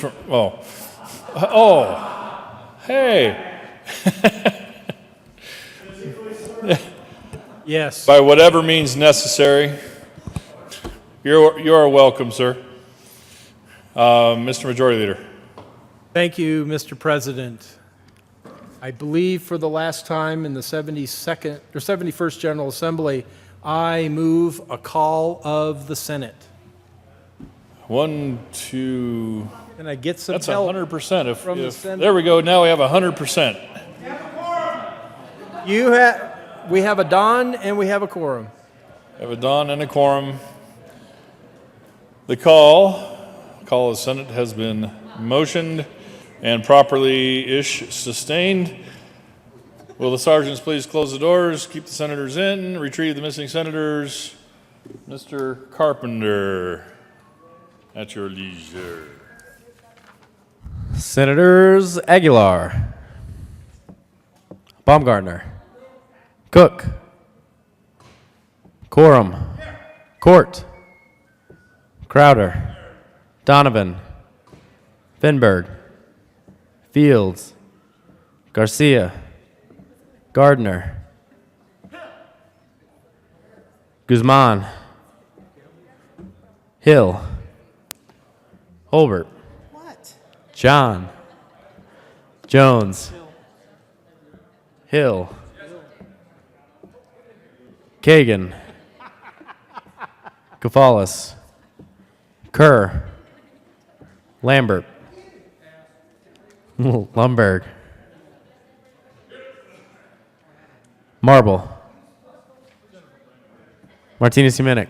Oh, oh, hey. Yes. By whatever means necessary. You are welcome, sir. Mr. Majority Leader. Thank you, Mr. President. I believe for the last time in the 72nd or 71st General Assembly, I move a call of the Senate. 1, 2. Can I get some That's help 100%. from the Senate? There we go. Now we have 100%. We have a Don and we have a quorum. We have a Don and a quorum. The call of the Senate has been motioned and properly sustained. Will the sergeants please close the doors, keep the senators in, retrieve the missing senators? Mr. Carpenter, at your leisure. Senators Aguilar, Baumgartner, Cook, Quorum, Court, Crowder, Donovan, Finberg, Fields, Garcia, Gardner, Guzman, Hill, Holbert, John, Jones, Hill, Kagan, Kafalis, Kerr, Lambert, Lumberg, Marble, Martinez Huminick,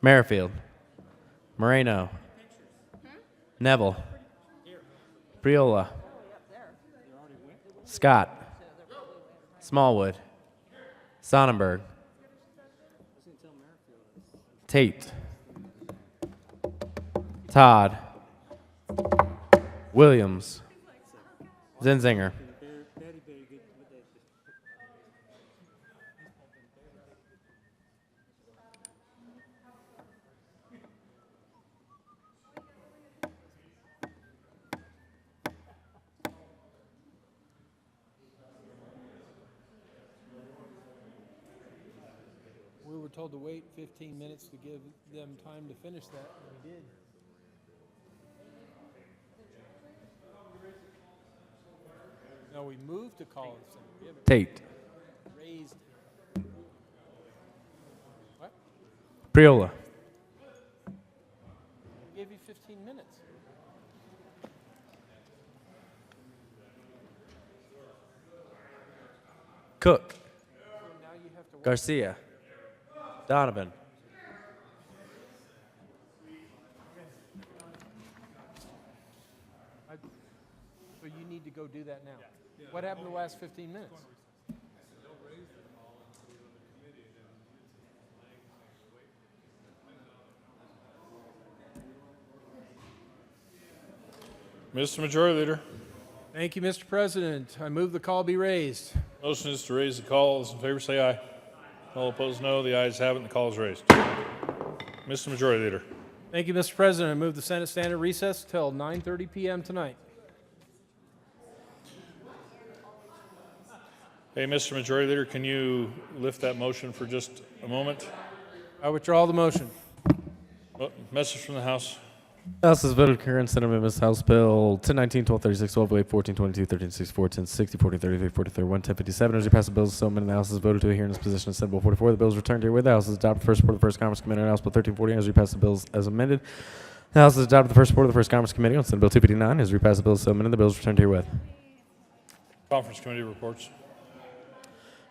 Merrifield, Moreno, Neville, Priola, Scott, Smallwood, Sonnenberg, Tate, Todd, Williams, Zenzinger, We were told to wait 15 minutes to give them time to finish that, and we did. No, we moved to call the Senate. We haven't Tate, raised. What? Priola, We gave you 15 minutes. Cook, Now you have to wait. Garcia, Donovan, So you need to go do that now. What happened the last 15 minutes? Mr. Majority Leader. Thank you, Mr. President. I move the call be raised. Motion is to raise the call. Those in favor say aye. All opposed, no. The ayes have it, and the call is raised. Mr. Majority Leader. Thank you, Mr. President. I move the Senate stand at recess till 9:30 p.m. tonight. Hey, Mr. Majority Leader, can you lift that motion for just a moment? I withdraw the motion. Oh, message from the House. House has voted concurrent Senate amendments to House Bill 1019, 1236, 1208, 1422, 1364, 1060, 1433, 1431, 1057. As you pass the bills so amended, the House has voted to adhere in its position of Senate Bill 44. The bill is returned here with the House has adopted the first report of the first Conference Committee on House Bill 1340. As you pass the bills as amended, the House has adopted the first report of the first Conference Committee on Senate Bill 259. As you pass the bills so amended, the bill is returned here with. Conference Committee reports.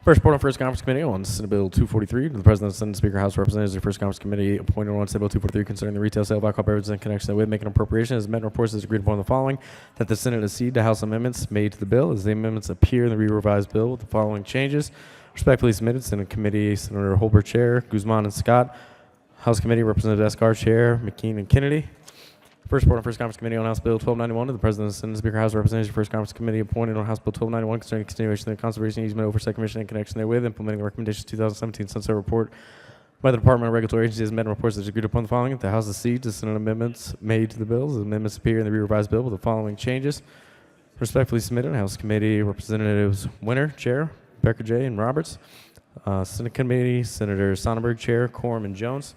First report on First Conference Committee on Senate Bill 243. The President, Senate Speaker, House Representatives, the First Conference Committee appointed on Senate Bill 243 concerning the retail sale of alcohol beverages in connection therewith, making appropriation as amendment reports as agreed upon the following: that the Senate accede to House amendments made to the bill as the amendments appear in the re-revised bill with the following changes. Respectfully submitted, Senate Committee, Senator Holbert Chair, Guzman and Scott. House Committee, Representative Escar Chair, McKean and Kennedy. First report on First Conference Committee on House Bill 1291 to the President, Senate Speaker, House Representatives, First Conference Committee appointed on House Bill 1291 concerning continuation of the Conservation Easement Oversight Commission in connection therewith, implementing the recommendations 2017 Sunset Report by the Department of Regulatory Agencies has met and reports that agreed upon the following. The House accede to Senate amendments made to the bills. The amendments appear in the revised bill with the following changes. Respectfully submitted, House Committee Representatives Winter, Chair, Becker J. and Roberts. Senate Committee, Senator Sonnenberg, Chair, Quorum, and Jones.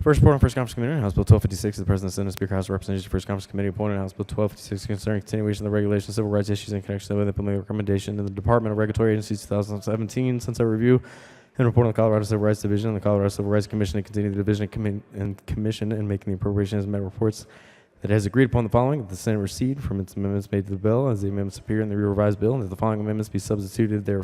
First report on First Conference Committee, House Bill 1256, the President, Senate, Speaker, House of Representatives, First Conference Committee appointed House Bill 1256 concerning continuation of the regulation of civil rights issues in connection with implementing recommendation in the Department of Regulatory Agencies 2017 Sunset Review and report on the Colorado Civil Rights Division and the Colorado Civil Rights Commission and continue the division and commission and making the appropriations and met reports that it has agreed upon the following, that the Senate recede from its amendments made to the bill as the amendments appear in the revised bill and that the following amendments be substituted there.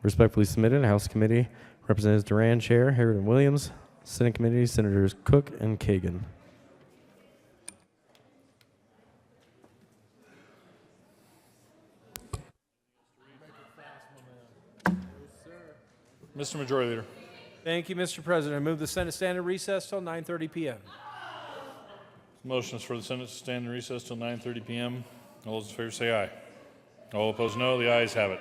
Respectfully submitted, House Committee Representatives Duran, Chair, Harrod and Williams. Senate Committee, Senators Cook and Kagan. Mr. Majority Leader. Thank you, Mr. President. I move the Senate stand in recess till 9:30 p.m. Motion is for the Senate to stand in recess till 9:30 p.m. All those in favor say aye. All opposed, no. The ayes have it.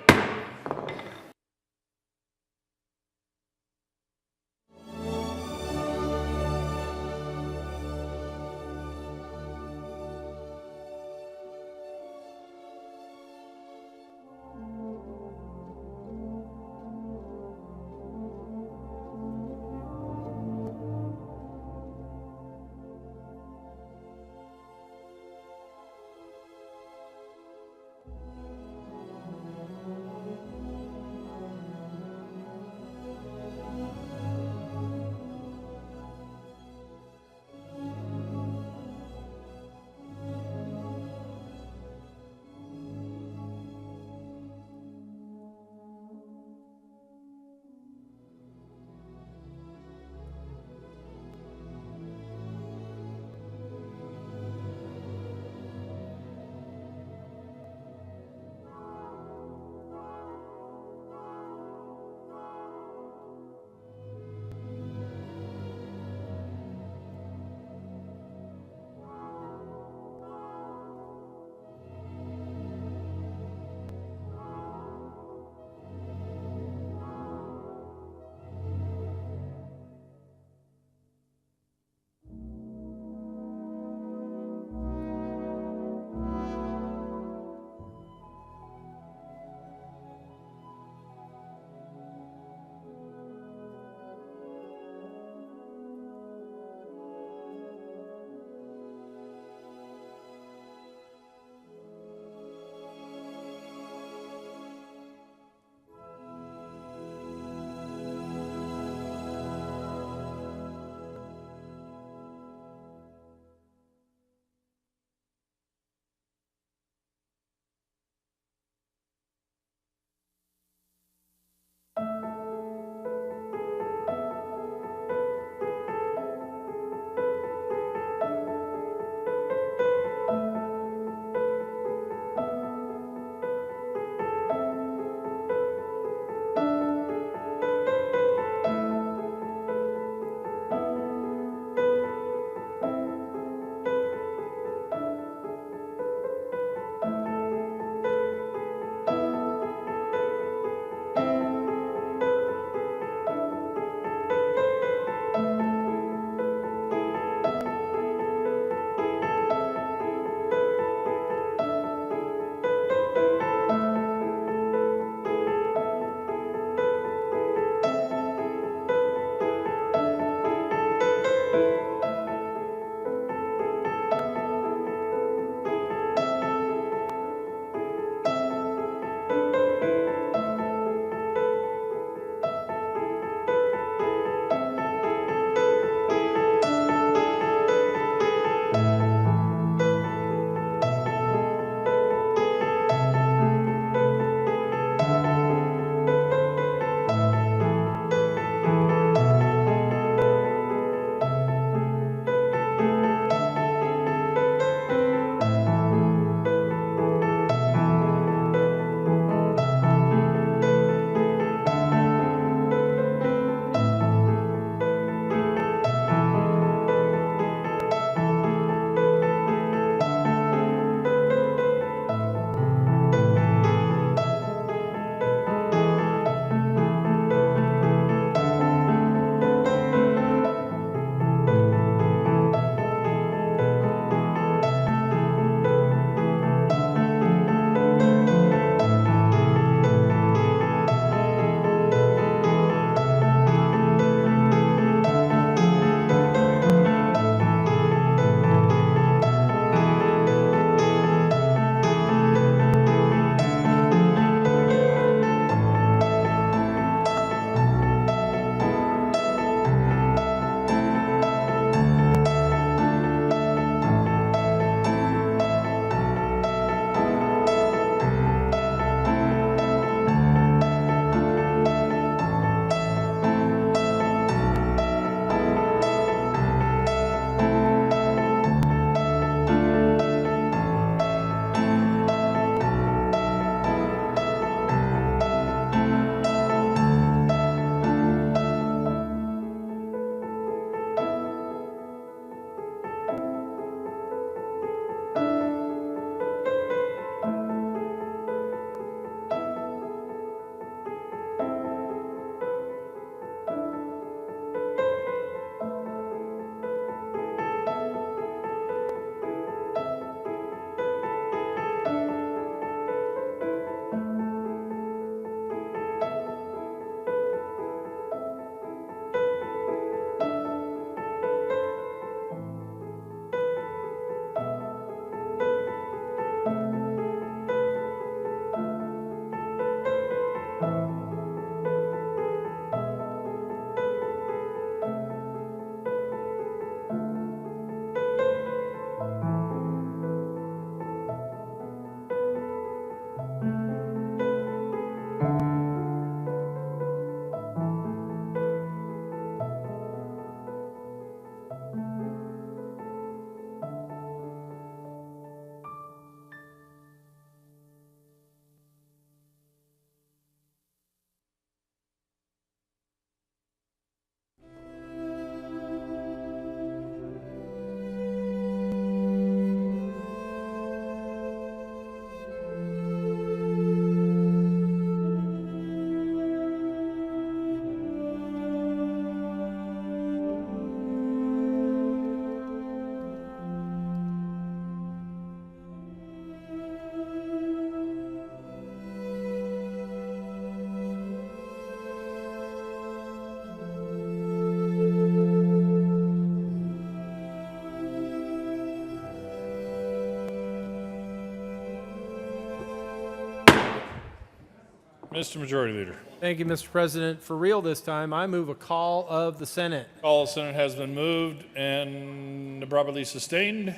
Mr. Majority Leader. Thank you, Mr. President. For real this time, I move a call of the Senate. Call of the Senate has been moved and properly sustained.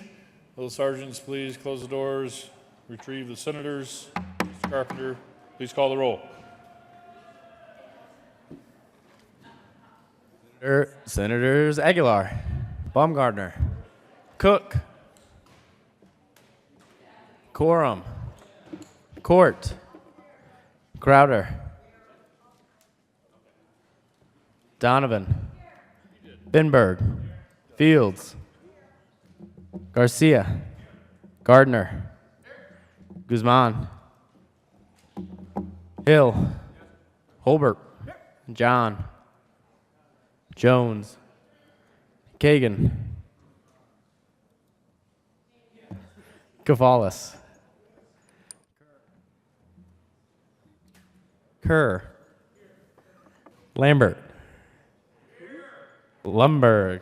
Will the sergeants please close the doors, retrieve the senators? Mr. Carpenter, please call the roll. Senators Aguilar, Baumgartner, Cook, Quorum, Court, Crowder, Donovan, Binberg, Fields, Garcia, Gardner, Guzman, Hill, Holbert, John, Jones, Kagan, Cavalis, Kerr, Lambert, Lumberg,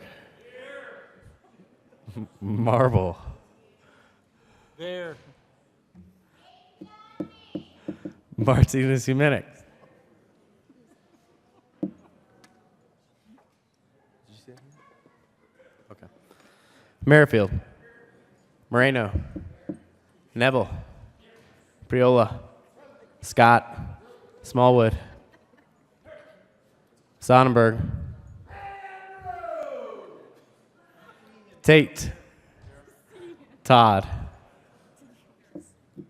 Marble, There. Martinez Jimenez. Okay. Merrifield, Moreno, Neville, Priola, Scott, Smallwood, Sonnenberg, Tate, Todd,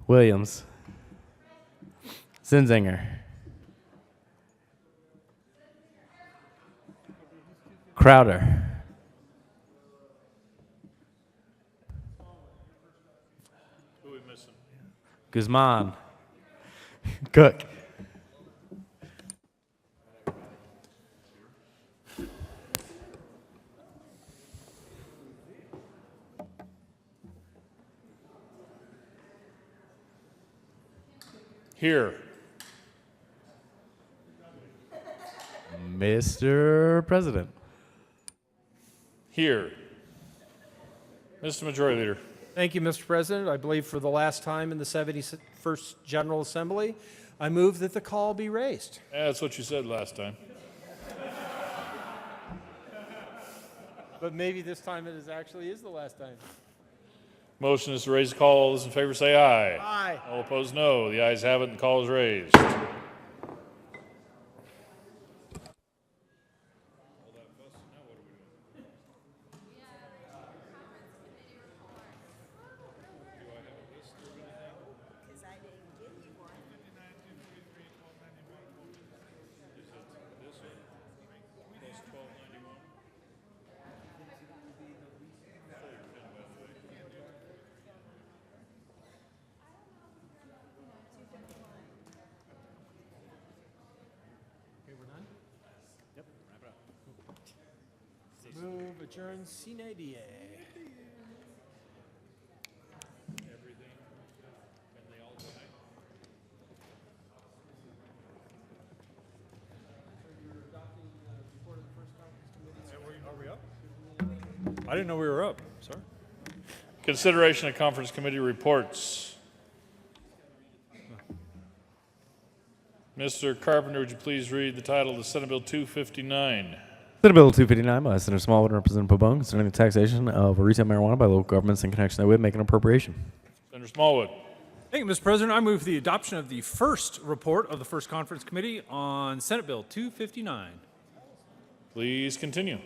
Williams, Zinzinger, Crowder, Who are we missing? Guzman, Cook, Here. Mr. President. Here. Mr. Majority Leader. Thank you, Mr. President. I believe for the last time in the 71st General Assembly, I move that the call be raised. Yeah, that's what you said last time. But maybe this time actually is the last time. Motion is to raise the call. All those in favor say aye. Aye. All opposed, no. The ayes have it and the call is raised. Move adjourn sine die. I didn't know we were up. Sorry. Consideration of conference committee reports. Mr. Carpenter, would you please read the title of the Senate Bill 259? Senate Bill 259 by Senator Smallwood and Representative Pabon concerning the taxation of retail marijuana by local governments in connection therewith, making appropriation. Senator Smallwood. Thank you, Mr. President. I move the adoption of the first report of the First Conference Committee on Senate Bill 259. Please continue.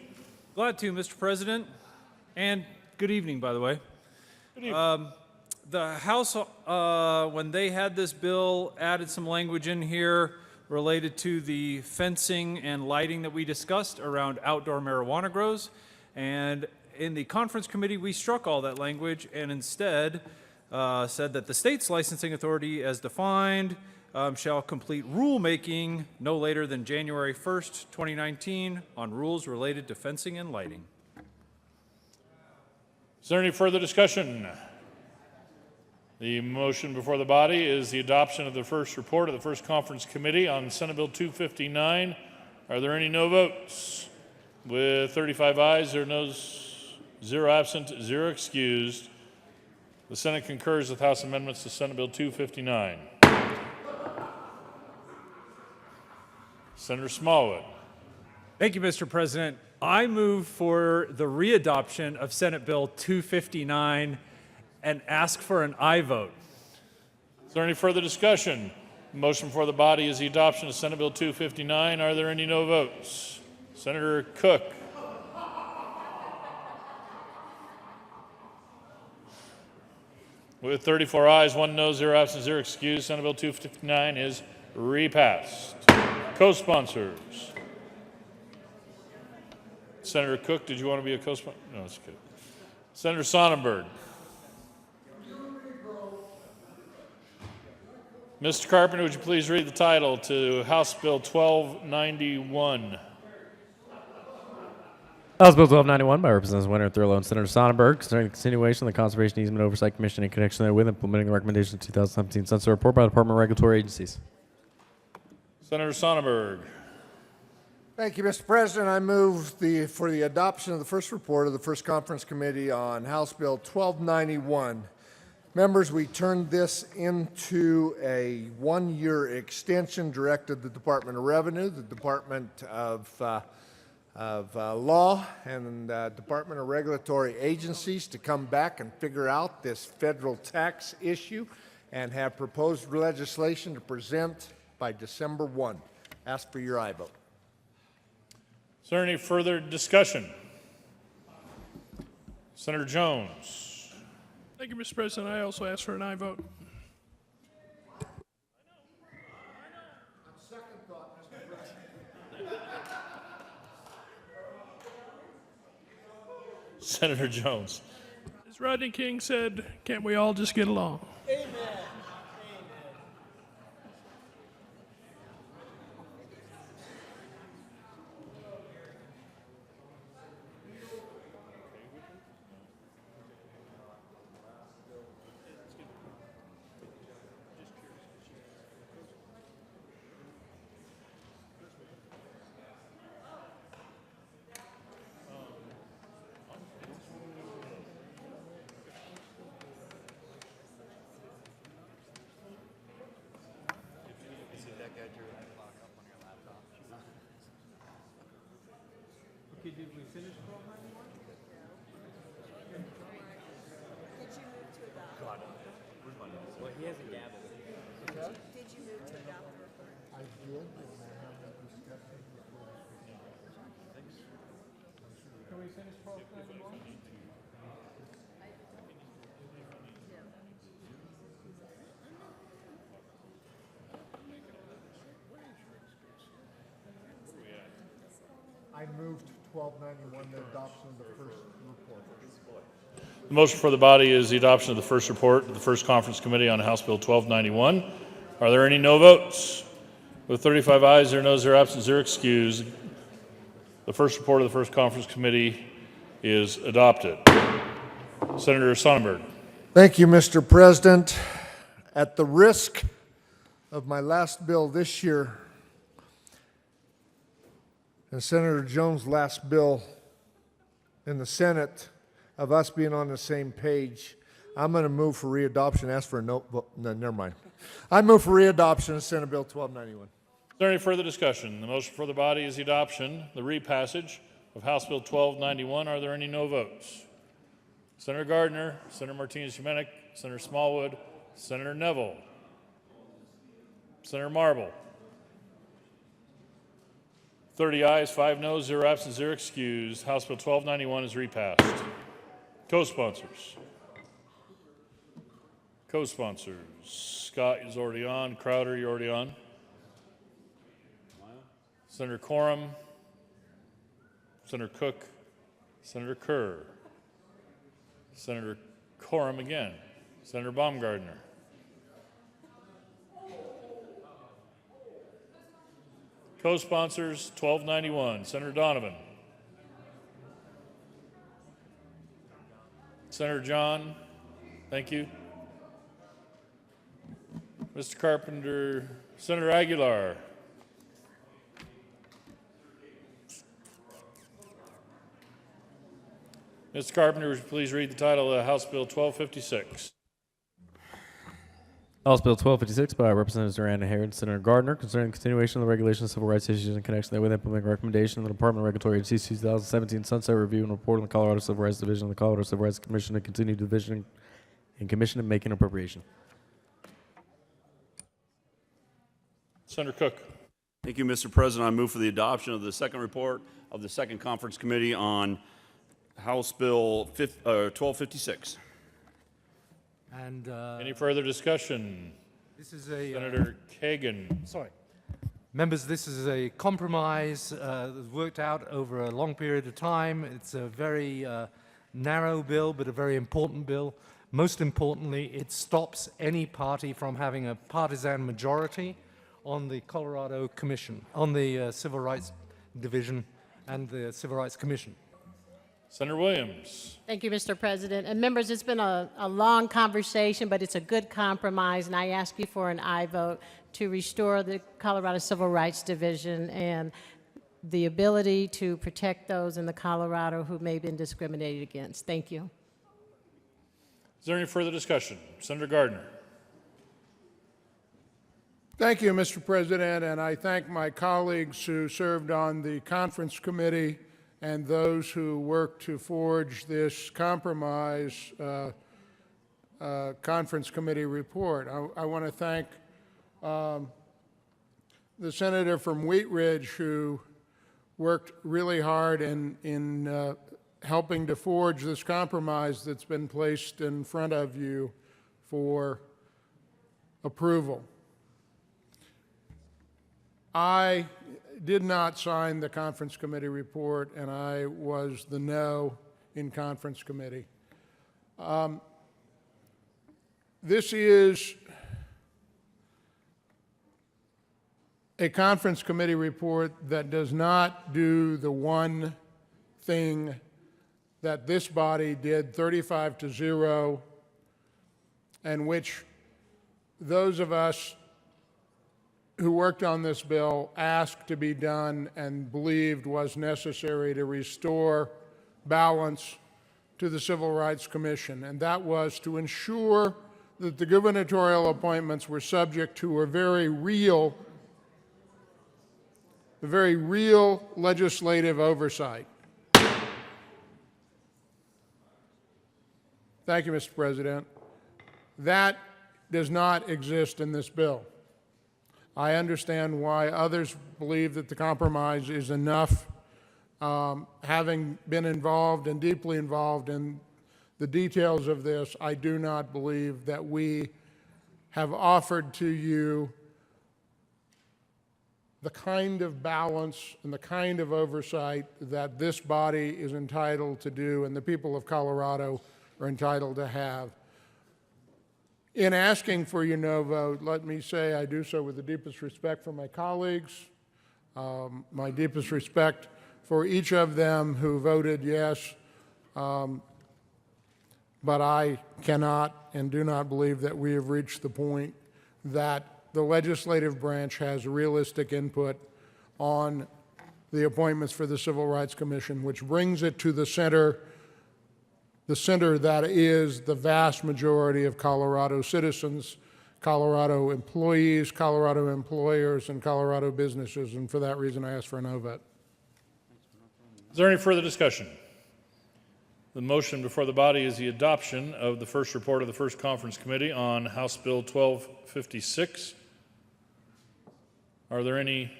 Glad to, Mr. President. And good evening, by the way. Good evening. The House, when they had this bill, added some language in here related to the fencing and lighting that we discussed around outdoor marijuana grows. And in the conference committee, we struck all that language and instead said that the state's licensing authority as defined shall complete rulemaking no later than January 1st, 2019 on rules related to fencing and lighting. Is there any further discussion? The motion before the body is the adoption of the first report of the First Conference Committee on Senate Bill 259. Are there any no votes? With 35 ayes, there are noes, 0 absent, 0 excused. The Senate concurs with House amendments to Senate Bill 259. Senator Smallwood. Thank you, Mr. President. I move for the readoption of Senate Bill 259 and ask for an aye vote. Is there any further discussion? Motion for the body is the adoption of Senate Bill 259. Are there any no votes? Senator Cook. With 34 ayes, 1 no, 0 absent, 0 excused, Senate Bill 259 is repassed. Co-sponsors. Senator Cook, did you want to be a co-sponsor? No, that's good. Senator Sonnenberg. Mr. Carpenter, would you please read the title to House Bill 1291? House Bill 1291 by Representatives Winter and Thurlow and Senator Sonnenberg concerning the continuation of the Conservation Easement Oversight Commission in connection therewith implementing the recommendations of the 2017 Census Report by the Department of Regulatory Agencies. Senator Sonnenberg. Thank you, Mr. President. I move for the adoption of the first report of the First Conference Committee on House Bill 1291. Members, we turned this into a one-year extension, directed the Department of Revenue, the Department of Law, and Department of Regulatory Agencies to come back and figure out this federal tax issue and have proposed legislation to present by December 1. Ask for your aye vote. Is there any further discussion? Senator Jones. Thank you, Mr. President. I also ask for an aye vote. Senator Jones. As Rodney King said, can't we all just get along? I moved 1291, the adoption of the first report. The motion for the body is the adoption of the first report of the First Conference Committee on House Bill 1291. Are there any no votes? With 35 ayes, 0 noes, 0 absent, 0 excused, the first report of the First Conference Committee is adopted. Senator Sonnenberg. Thank you, Mr. President. At the risk of my last bill this year and Senator Jones' last bill in the Senate, of us being on the same page, I'm going to move for readoption. Ask for a no vote. No, never mind. I move for readoption of Senate Bill 1291. Is there any further discussion? The motion for the body is the adoption, the repassage of House Bill 1291. Are there any no votes? Senator Gardner, Senator Martinez-Humenick, Senator Smallwood, Senator Neville, Senator Marble. 30 ayes, 5 noes, 0 absent, 0 excused. House Bill 1291 is repassed. Co-sponsors. Co-sponsors. Scott is already on. Crowder, you're already on. Senator Coram. Senator Cook. Senator Kerr. Senator Coram again. Senator Baumgardner. Co-sponsors, 1291. Senator Donovan. Senator John, thank you. Mr. Carpenter, Senator Aguilar. Mr. Carpenter, would you please read the title of House Bill 1256? House Bill 1256 by Representatives Duran and Harris, Senator Gardner, concerning the continuation of the regulation of civil rights issues in connection therewith, implementing recommendation of the Department of Regulatory Agencies 2017 Sunset Review and report on the Colorado Civil Rights Division of the Colorado Civil Rights Commission to continue division and commission and making appropriation. Senator Cook. Thank you, Mr. President. I move for the adoption of the second report of the Second Conference Committee on House Bill 1256. And Any further discussion? this is a Senator Kagan. sorry, members. This is a compromise that was worked out over a long period of time. It's a very narrow bill, but a very important bill. Most importantly, it stops any party from having a partisan majority on the Colorado Commission, on the Civil Rights Division and the Civil Rights Commission. Senator Williams. Thank you, Mr. President. And members, it's been a long conversation, but it's a good compromise, and I ask you for an aye vote to restore the Colorado Civil Rights Division and the ability to protect those in the Colorado who may have been discriminated against. Thank you. Is there any further discussion? Senator Gardner. Thank you, Mr. President, and I thank my colleagues who served on the conference committee and those who worked to forge this compromise conference committee report. I want to thank the senator from Wheat Ridge who worked really hard in helping to forge this compromise that's been placed in front of you for approval. I did not sign the conference committee report, and I was the no in conference committee. This is a conference committee report that does not do the one thing that this body did 35-0, and which those of us who worked on this bill asked to be done and believed was necessary to restore balance to the Civil Rights Commission, and that was to ensure that the gubernatorial appointments were subject to a very real legislative oversight. Thank you, Mr. President. That does not exist in this bill. I understand why others believe that the compromise is enough. Having been involved and deeply involved in the details of this, I do not believe that we have offered to you the kind of balance and the kind of oversight that this body is entitled to do and the people of Colorado are entitled to have. In asking for your no vote, let me say I do so with the deepest respect for my colleagues, my deepest respect for each of them who voted yes, but I cannot and do not believe that we have reached the point that the legislative branch has realistic input on the appointments for the Civil Rights Commission, which brings it to the center that is the vast majority of Colorado citizens, Colorado employees, Colorado employers, and Colorado businesses, and for that reason I ask for a no vote. Is there any further discussion? The motion before the body is the adoption of the first report of the First Conference Committee on House Bill 1256. Are there any?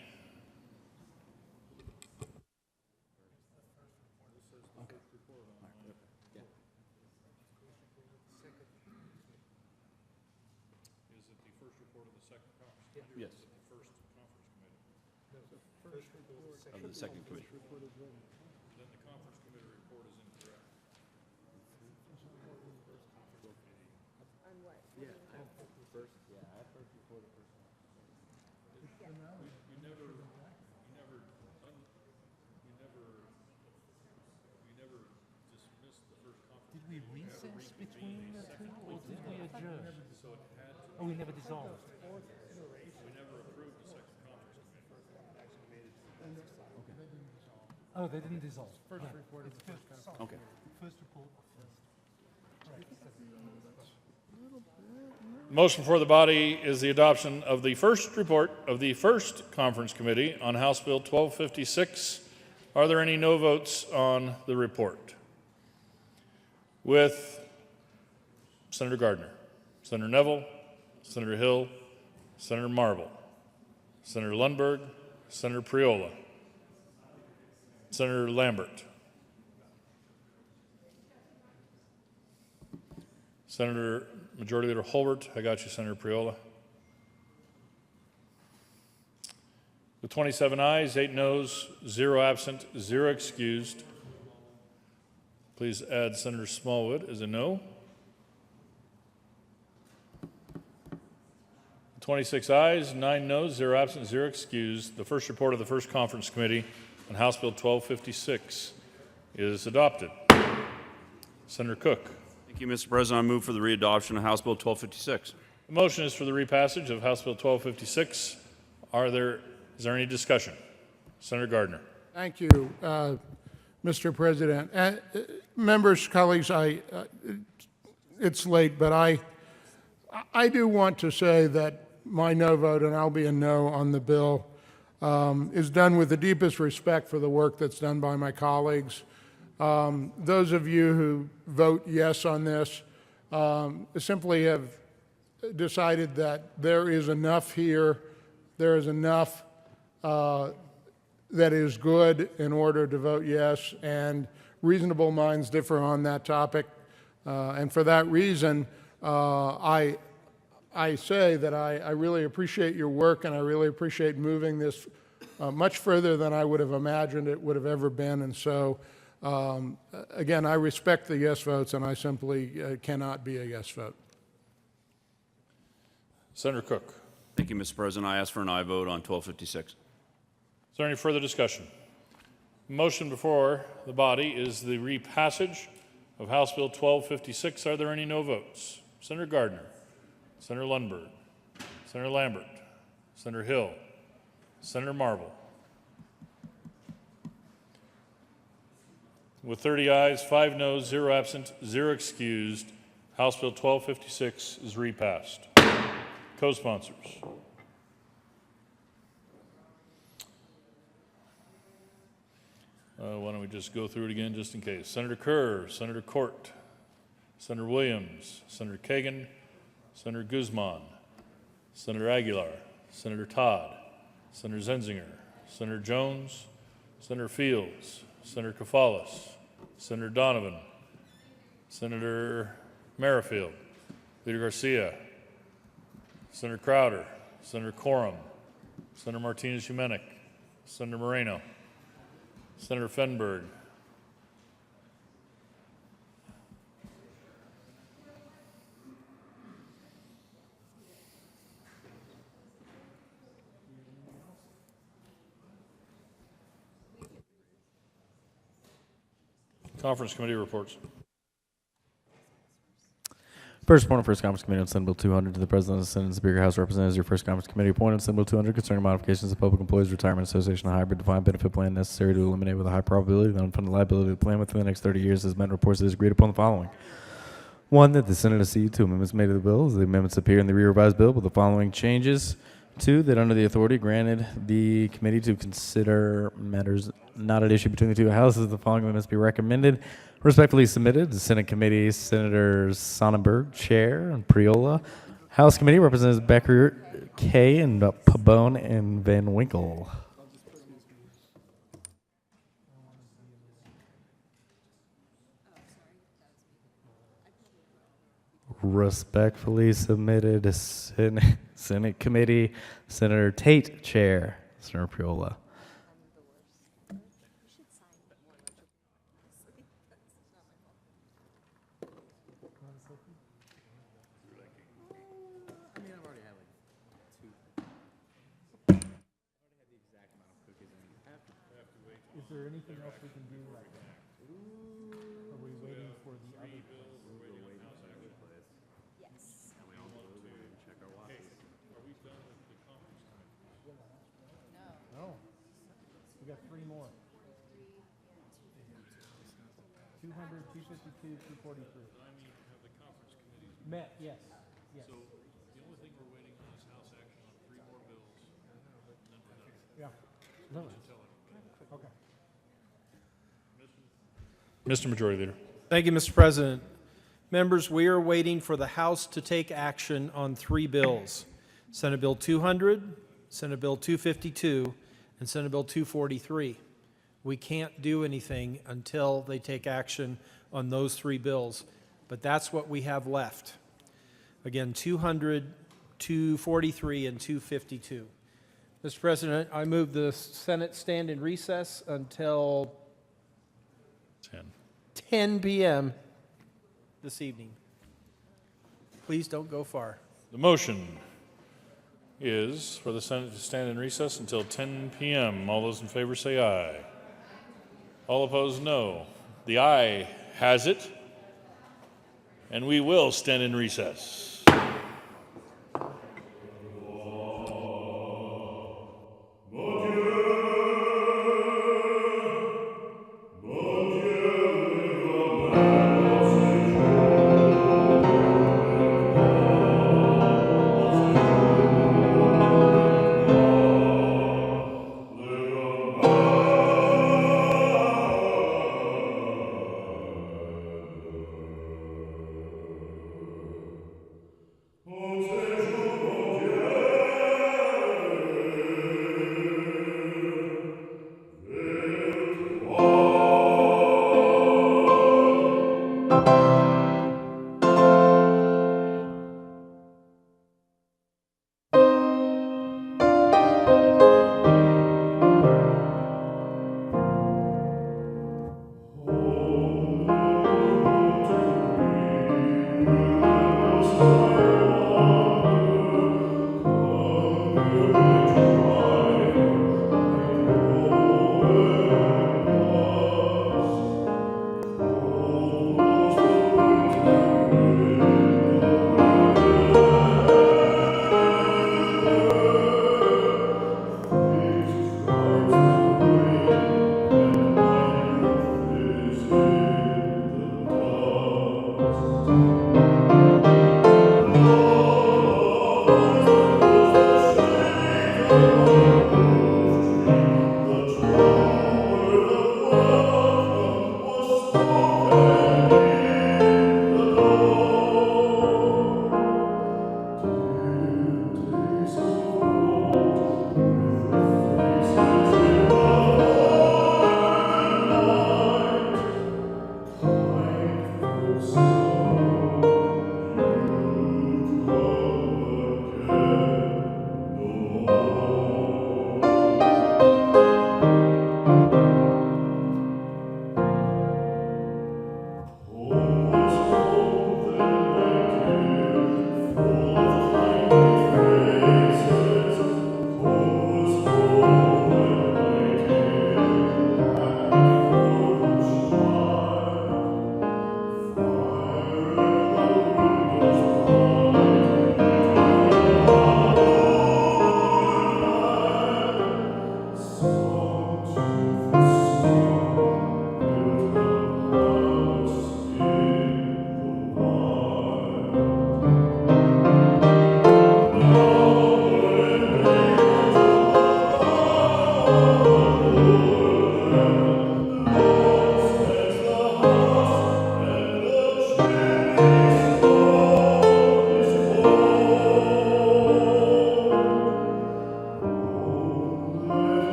Yes. Of the second committee. Then the conference committee report is incorrect. Did we recess between the two, or did we adjourn? Oh, we never dissolved. Oh, they didn't dissolve. First report of the first conference. Okay. First report. Motion for the body is the adoption of the first report of the first conference committee on House Bill 1256. Are there any no votes on the report? With Senator Gardner, Senator Neville, Senator Hill, Senator Marble, Senator Lundberg, Senator Priola, Senator Lambert, Senator Majority Leader Holbert, I got you, Senator Priola. With 27 ayes, 8 noes, 0 absent, 0 excused. Please add Senator Smallwood as a no. 26 ayes, 9 noes, 0 absent, 0 excused. The first report of the first conference committee on House Bill 1256 is adopted. Senator Cook. Thank you, Mr. President. I move for the readoption of House Bill 1256. The motion is for the repassage of House Bill 1256. Is there any discussion? Senator Gardner. Thank you, Mr. President. Members, colleagues, it's late, but I do want to say that my no vote, and I'll be a no on the bill, is done with the deepest respect for the work that's done by my colleagues. Those of you who vote yes on this simply have decided that there is enough here, there is enough that is good in order to vote yes, and reasonable minds differ on that topic. And for that reason, I say that I really appreciate your work, and I really appreciate moving this much further than I would have imagined it would have ever been. And so, again, I respect the yes votes, and I simply cannot be a yes vote. Senator Cook. Thank you, Mr. President. I ask for an aye vote on 1256. Is there any further discussion? Motion before the body is the repassage of House Bill 1256. Are there any no votes? Senator Gardner, Senator Lundberg, Senator Lambert, Senator Hill, Senator Marble. With 30 ayes, 5 noes, 0 absent, 0 excused, House Bill 1256 is repassed. Co-sponsors. Why don't we just go through it again just in case. Senator Kerr, Senator Court, Senator Williams, Senator Kagan, Senator Guzman, Senator Aguilar, Senator Todd, Senator Zenzinger, Senator Jones, Senator Fields, Senator Kafalis, Senator Donovan, Senator Merrifield, Leader Garcia, Senator Crowder, Senator Corum, Senator Martinez-Humenick, Senator Moreno, Senator Fenberg, Conference Committee reports. First report on First Conference Committee on Senate Bill 200 to the President of the Senate and Speaker House of Representatives. Your First Conference Committee appointed Senate Bill 200 concerning modifications of Public Employees Retirement Association hybrid defined benefit plan necessary to eliminate with a high probability the unfunded liability of the plan within the next 30 years as met reports that is agreed upon the following. 1, that the Senate accede to amendments made to the bill as the amendments appear in the re-revised bill with the following changes. 2, that under the authority granted the committee to consider matters not at issue between the two houses, the following amendments be recommended. Respectfully submitted to Senate Committee, Senators Sonnenberg, Chair, and Priola. House Committee, Representatives Becker, Kay, and Pabon and Van Winkle. Respectfully submitted to Senate Committee, Senator Tate, Chair, Senator Priola. Is there anything else we can do right now? Are we waiting for the other? Yes. No. We got 3 more. 200, 252, 243. Met, yes. So the only thing we're waiting on is House action on 3 more bills. Yeah. Okay. Mr. Majority Leader. Thank you, Mr. President. Members, we are waiting for the House to take action on 3 bills: Senate Bill 200, Senate Bill 252, and Senate Bill 243. We can't do anything until they take action on those 3 bills, but that's what we have left. Again, 200, 243, and 252. Mr. President, I move the Senate stand in recess until 10 p.m. this evening. Please don't go far. The motion is for the Senate to stand in recess until 10 p.m. All those in favor say aye. All opposed, no. The aye has it, and we will stand in recess.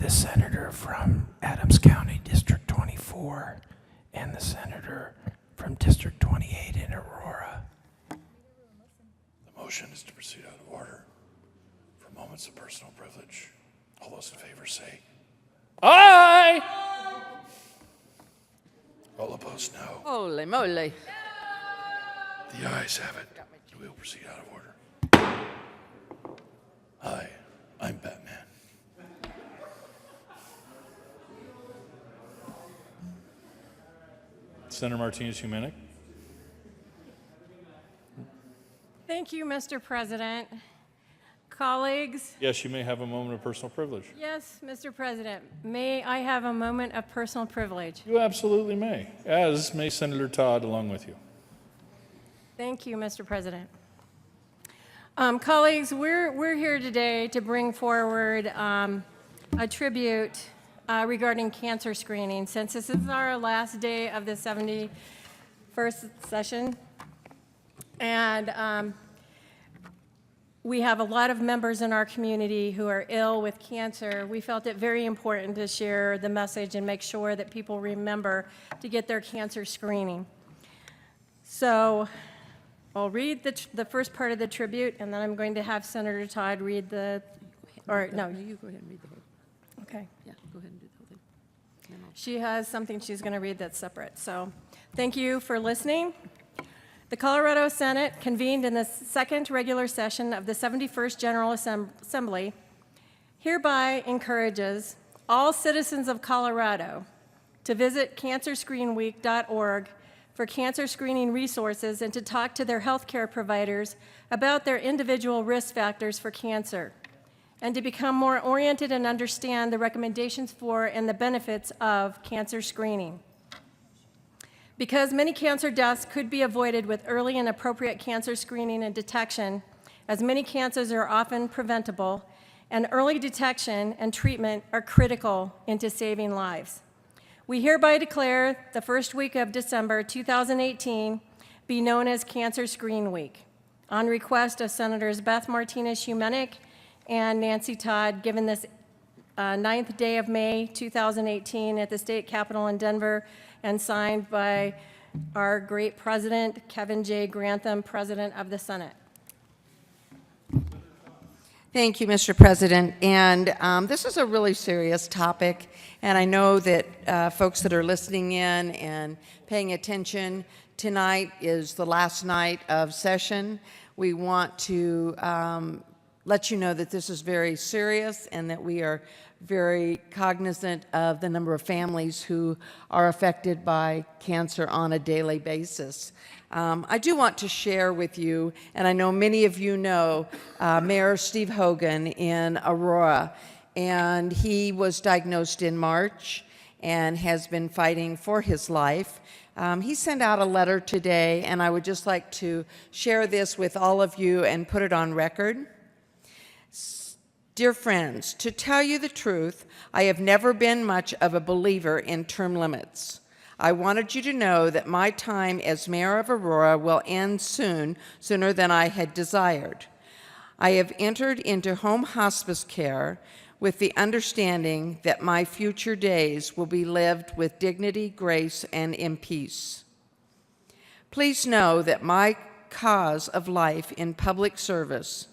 the senator from Adams County, District 24, and the senator from District 28 in Aurora. The motion is to proceed out of order for moments of personal privilege. All those in favor say aye. All opposed, no. Holy moly. The ayes have it. We will proceed out of order. Hi, I'm Batman. Senator Martinez-Humanic. Thank you, Mr. President. Colleagues, Yes, you may have a moment of personal privilege. yes, Mr. President, may I have a moment of personal privilege? You absolutely may, as may Senator Todd along with you. Thank you, Mr. President. Colleagues, we're here today to bring forward a tribute regarding cancer screening. Since this is our last day of the 71st session, and we have a lot of members in our community who are ill with cancer, we felt it very important to share the message and make sure that people remember to get their cancer screening. So I'll read the first part of the tribute, and then I'm going to have Senator Todd read the, or no. You go ahead and read the whole. Okay. Yeah, go ahead and do the whole thing. She has something she's going to read that's separate. So thank you for listening. The Colorado Senate convened in the second regular session of the 71st General Assembly hereby encourages all citizens of Colorado to visit cancerscreenweek.org for cancer screening resources and to talk to their healthcare providers about their individual risk factors for cancer, and to become more oriented and understand the recommendations for and the benefits of cancer screening. Because many cancer deaths could be avoided with early and appropriate cancer screening and detection, as many cancers are often preventable, and early detection and treatment are critical into saving lives. We hereby declare the first week of December 2018 be known as Cancer Screen Week, on request of Senators Beth Martinez-Humanic and Nancy Todd, given this 9th day of May 2018 at the State Capitol in Denver, and signed by our great president, Kevin J. Grantham, President of the Senate. Thank you, Mr. President. And this is a really serious topic, and I know that folks that are listening in and paying attention, tonight is the last night of session. We want to let you know that this is very serious and that we are very cognizant of the number of families who are affected by cancer on a daily basis. I do want to share with you, and I know many of you know Mayor Steve Hogan in Aurora, and he was diagnosed in March and has been fighting for his life. He sent out a letter today, and I would just like to share this with all of you and put it on record. Dear friends, to tell you the truth, I have never been much of a believer in term limits. I wanted you to know that my time as mayor of Aurora will end soon, sooner than I had desired. I have entered into home hospice care with the understanding that my future days will be lived with dignity, grace, and in peace. Please know that my cause of life in public service,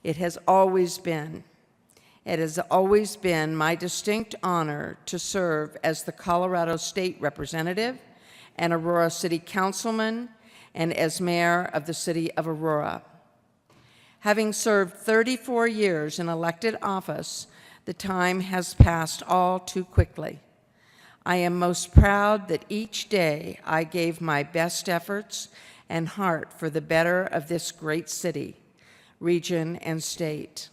it has always been my distinct honor to serve as the Colorado State Representative and Aurora City Councilman and as mayor of the city of Aurora. Having served 34 years in elected office, the time has passed all too quickly. I am most proud that each day I gave my best efforts and heart for the better of this great city, region, and state.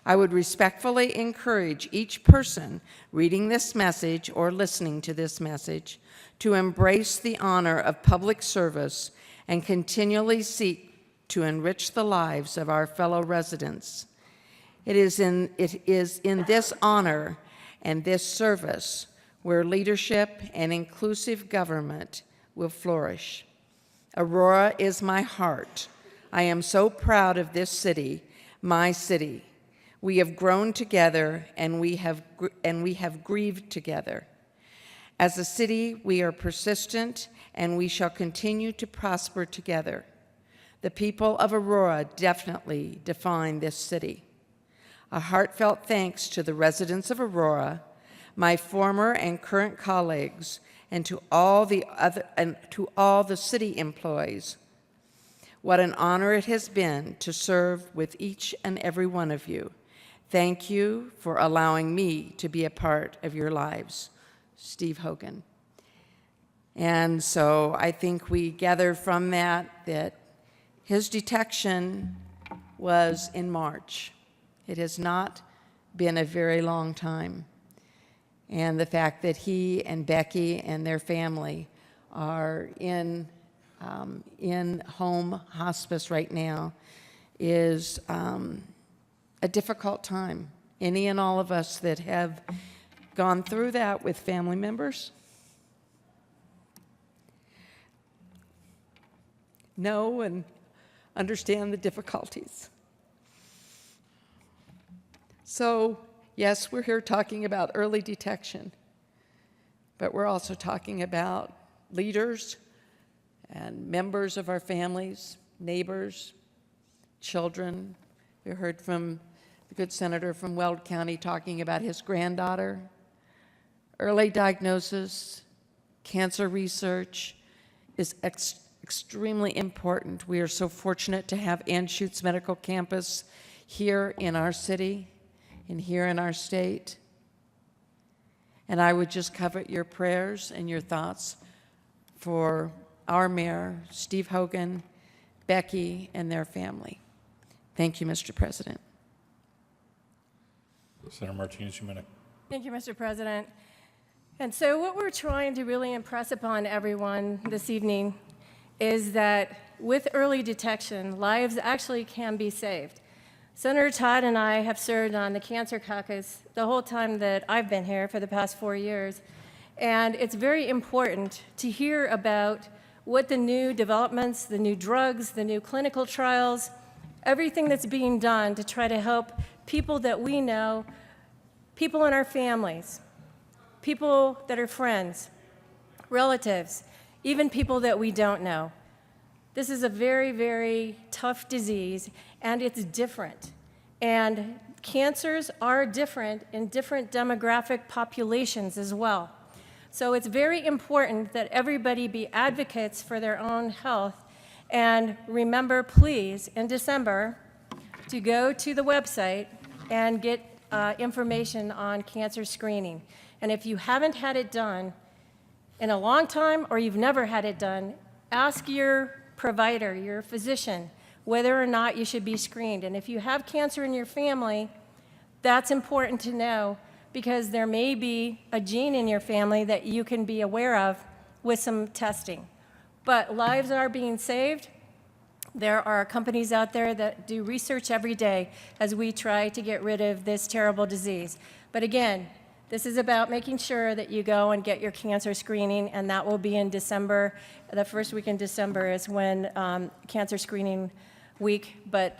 I would respectfully encourage each person reading this message or listening to this message to embrace the honor of public service and continually seek to enrich the lives of our fellow residents. It is in this honor and this service where leadership and inclusive government will flourish. Aurora is my heart. I am so proud of this city, my city. We have grown together, and we have grieved together. As a city, we are persistent, and we shall continue to prosper together. The people of Aurora definitely define this city. A heartfelt thanks to the residents of Aurora, my former and current colleagues, and to all the city employees. What an honor it has been to serve with each and every one of you. Thank you for allowing me to be a part of your lives. Steve Hogan. And so I think we gather from that his detection was in March. It has not been a very long time. And the fact that he and Becky and their family are in home hospice right now is a difficult time. Any and all of us that have gone through that with family members know and understand the difficulties. So, yes, we're here talking about early detection, but we're also talking about leaders and members of our families, neighbors, children. We heard from the good senator from Weld County talking about his granddaughter. Early diagnosis, cancer research is extremely important. We are so fortunate to have Anschutz Medical Campus here in our city and here in our state. And I would just covet your prayers and your thoughts for our mayor, Steve Hogan, Becky, and their family. Thank you, Mr. President. Senator Martinez, you may. Thank you, Mr. President. And so what we're trying to really impress upon everyone this evening is that with early detection, lives actually can be saved. Senator Todd and I have served on the Cancer Caucus the whole time that I've been here for the past 4 years. And it's very important to hear about what the new developments, the new drugs, the new clinical trials, everything that's being done to try to help people that we know, people in our families, people that are friends, relatives, even people that we don't know. This is a very, very tough disease, and it's different. And cancers are different in different demographic populations as well. So it's very important that everybody be advocates for their own health. And remember, please, in December, to go to the website and get information on cancer screening. And if you haven't had it done in a long time or you've never had it done, ask your provider, your physician, whether or not you should be screened. And if you have cancer in your family, that's important to know because there may be a gene in your family that you can be aware of with some testing. But lives are being saved. There are companies out there that do research every day as we try to get rid of this terrible disease. But again, this is about making sure that you go and get your cancer screening, and that will be in December. The first week in December is when Cancer Screening Week, but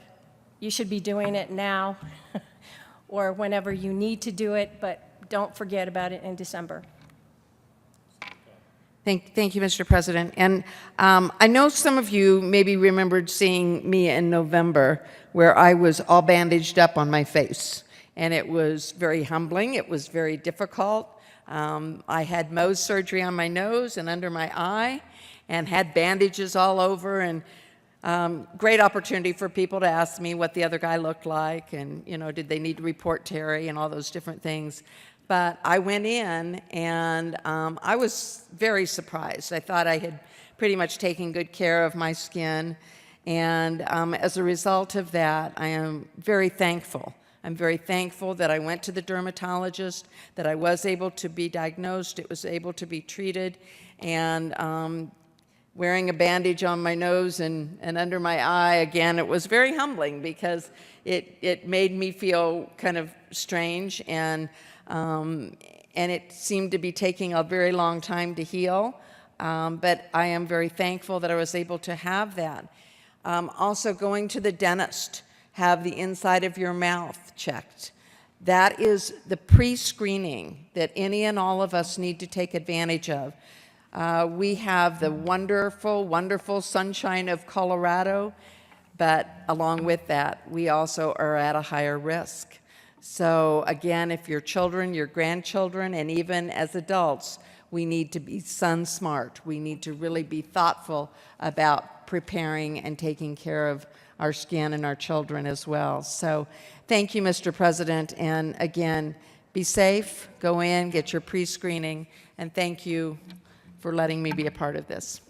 you should be doing it now or whenever you need to do it, but don't forget about it in December. Thank you, Mr. President. And I know some of you maybe remembered seeing me in November where I was all bandaged up on my face. And it was very humbling. It was very difficult. I had Mohs surgery on my nose and under my eye and had bandages all over. And great opportunity for people to ask me what the other guy looked like and, you know, did they need to report Terry and all those different things. But I went in and I was very surprised. I thought I had pretty much taken good care of my skin. And as a result of that, I am very thankful. I'm very thankful that I went to the dermatologist, that I was able to be diagnosed, it was able to be treated, and wearing a bandage on my nose and under my eye, again, it was very humbling because it made me feel kind of strange, and it seemed to be taking a very long time to heal, but I am very thankful that I was able to have that. Also going to the dentist have the inside of your mouth checked. That is the pre-screening that any and all of us need to take advantage of. We have the wonderful, wonderful sunshine of Colorado, but along with that, we also are at a higher risk. So again, if your children, your grandchildren, and even as adults, we need to be sun smart. We need to really be thoughtful about preparing and taking care of our skin and our children as well. So thank you, Mr. President. And again, be safe, go in, get your pre-screening, and thank you for letting me be a part of this.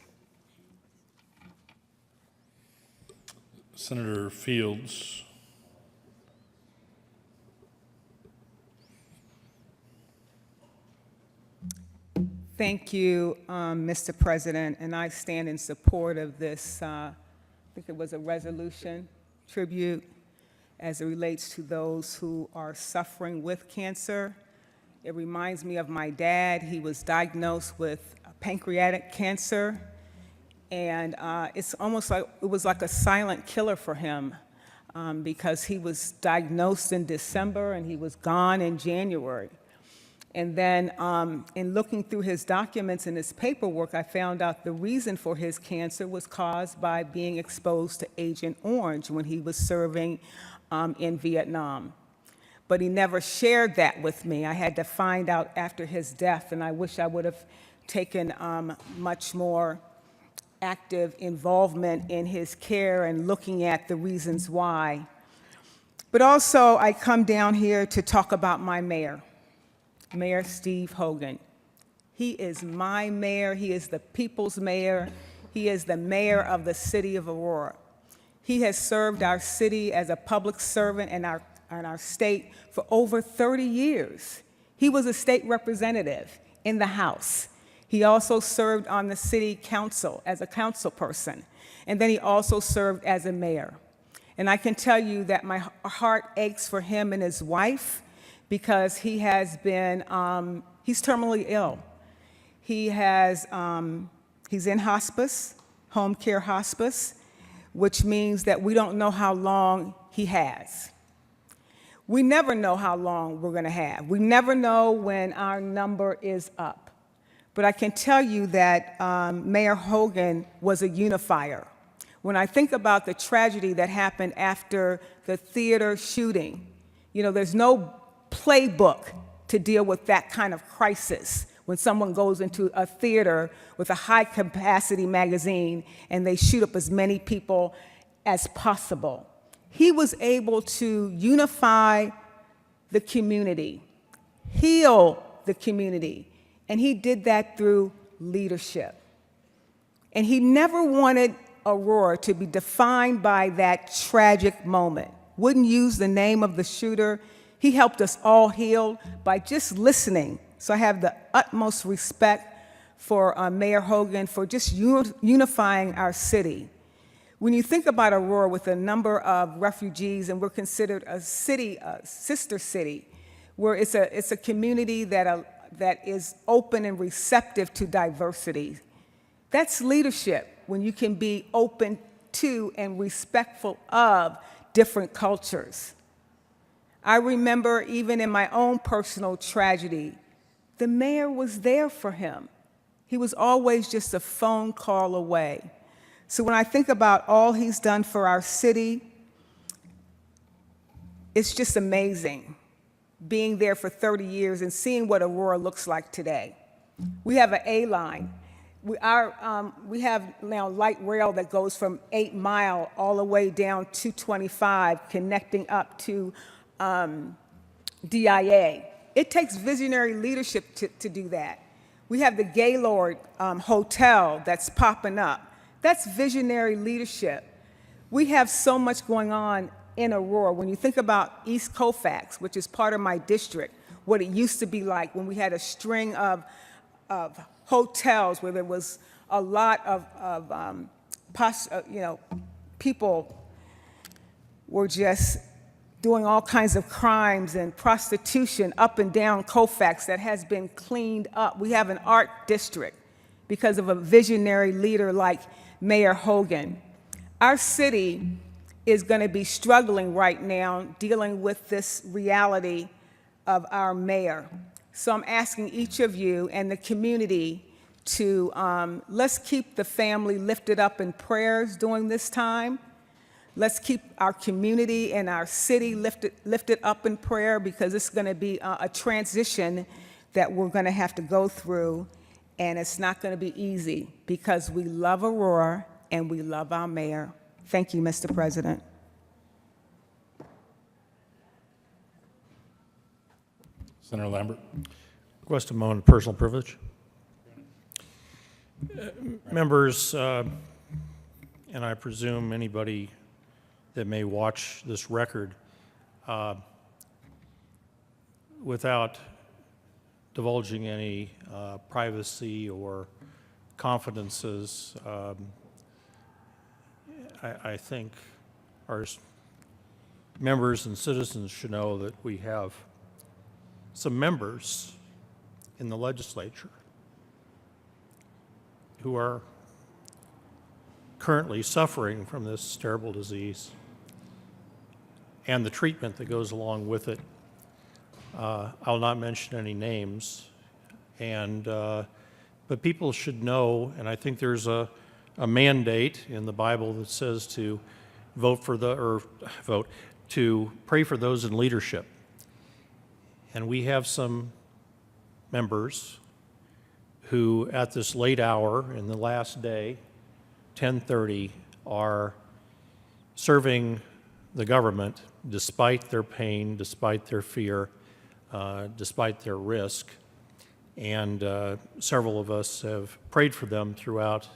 Senator Fields. Thank you, Mr. President, and I stand in support of this, I think it was a resolution, tribute, as it relates to those who are suffering with cancer. It reminds me of my dad. He was diagnosed with pancreatic cancer, and it's almost like, it was like a silent killer for him because he was diagnosed in December and he was gone in January. And then in looking through his documents and his paperwork, I found out the reason for his cancer was caused by being exposed to Agent Orange when he was serving in Vietnam. But he never shared that with me. I had to find out after his death, and I wish I would have taken much more active involvement in his care and looking at the reasons why. But also, I come down here to talk about my mayor. Mayor Steve Hogan. He is my mayor. He is the people's mayor. He is the mayor of the city of Aurora. He has served our city as a public servant and our state for over 30 years. He was a state representative in the House. He also served on the city council as a council person. And then he also served as a mayor. And I can tell you that my heart aches for him and his wife, because he has been, he's terminally ill. He's in hospice, home care hospice, which means that we don't know how long he has. We never know how long we're gonna have. We never know when our number is up. But I can tell you that Mayor Hogan was a unifier. When I think about the tragedy that happened after the theater shooting, you know, there's no playbook to deal with that kind of crisis when someone goes into a theater with a high-capacity magazine and they shoot up as many people as possible. He was able to unify the community, heal the community, and he did that through leadership. And he never wanted Aurora to be defined by that tragic moment. Wouldn't use the name of the shooter. He helped us all heal by just listening. So I have the utmost respect for Mayor Hogan for just unifying our city. When you think about Aurora with a number of refugees, and we're considered a city, a sister city, where it's a community that is open and receptive to diversity. That's leadership, when you can be open to and respectful of different cultures. I remember even in my own personal tragedy, the mayor was there for him. He was always just a phone call away. So when I think about all he's done for our city, it's just amazing being there for 30 years and seeing what Aurora looks like today. We have an A-line. We have now light rail that goes from 8 Mile all the way down 225, connecting up to DIA. It takes visionary leadership to do that. We have the Gaylord Hotel that's popping up. That's visionary leadership. We have so much going on in Aurora. When you think about East Colfax, which is part of my district, what it used to be like when we had a string of hotels where there was a lot of people were just doing all kinds of crimes and prostitution up and down Colfax that has been cleaned up. We have an art district because of a visionary leader like Mayor Hogan. Our city is going to be struggling right now dealing with this reality of our mayor. So I'm asking each of you and the community to let's keep the family lifted up in prayers during this time. Let's keep our community and our city lifted up in prayer, because it's going to be a transition that we're going to have to go through, and it's not going to be easy because we love Aurora and we love our mayor. Thank you, Mr. President. Senator Lambert. Request a moment of personal privilege. Members, and I presume anybody that may watch this record, without divulging any privacy or confidences, I think our members and citizens should know that we have some members in the legislature who are currently suffering from this terrible disease and the treatment that goes along with it. I'll not mention any names, but people should know, and I think there's a mandate in the Bible that says to to pray for those in leadership. And we have some members who, at this late hour in the last day, 10:30, are serving the government despite their pain, despite their fear, despite their risk. And several of us have prayed for them throughout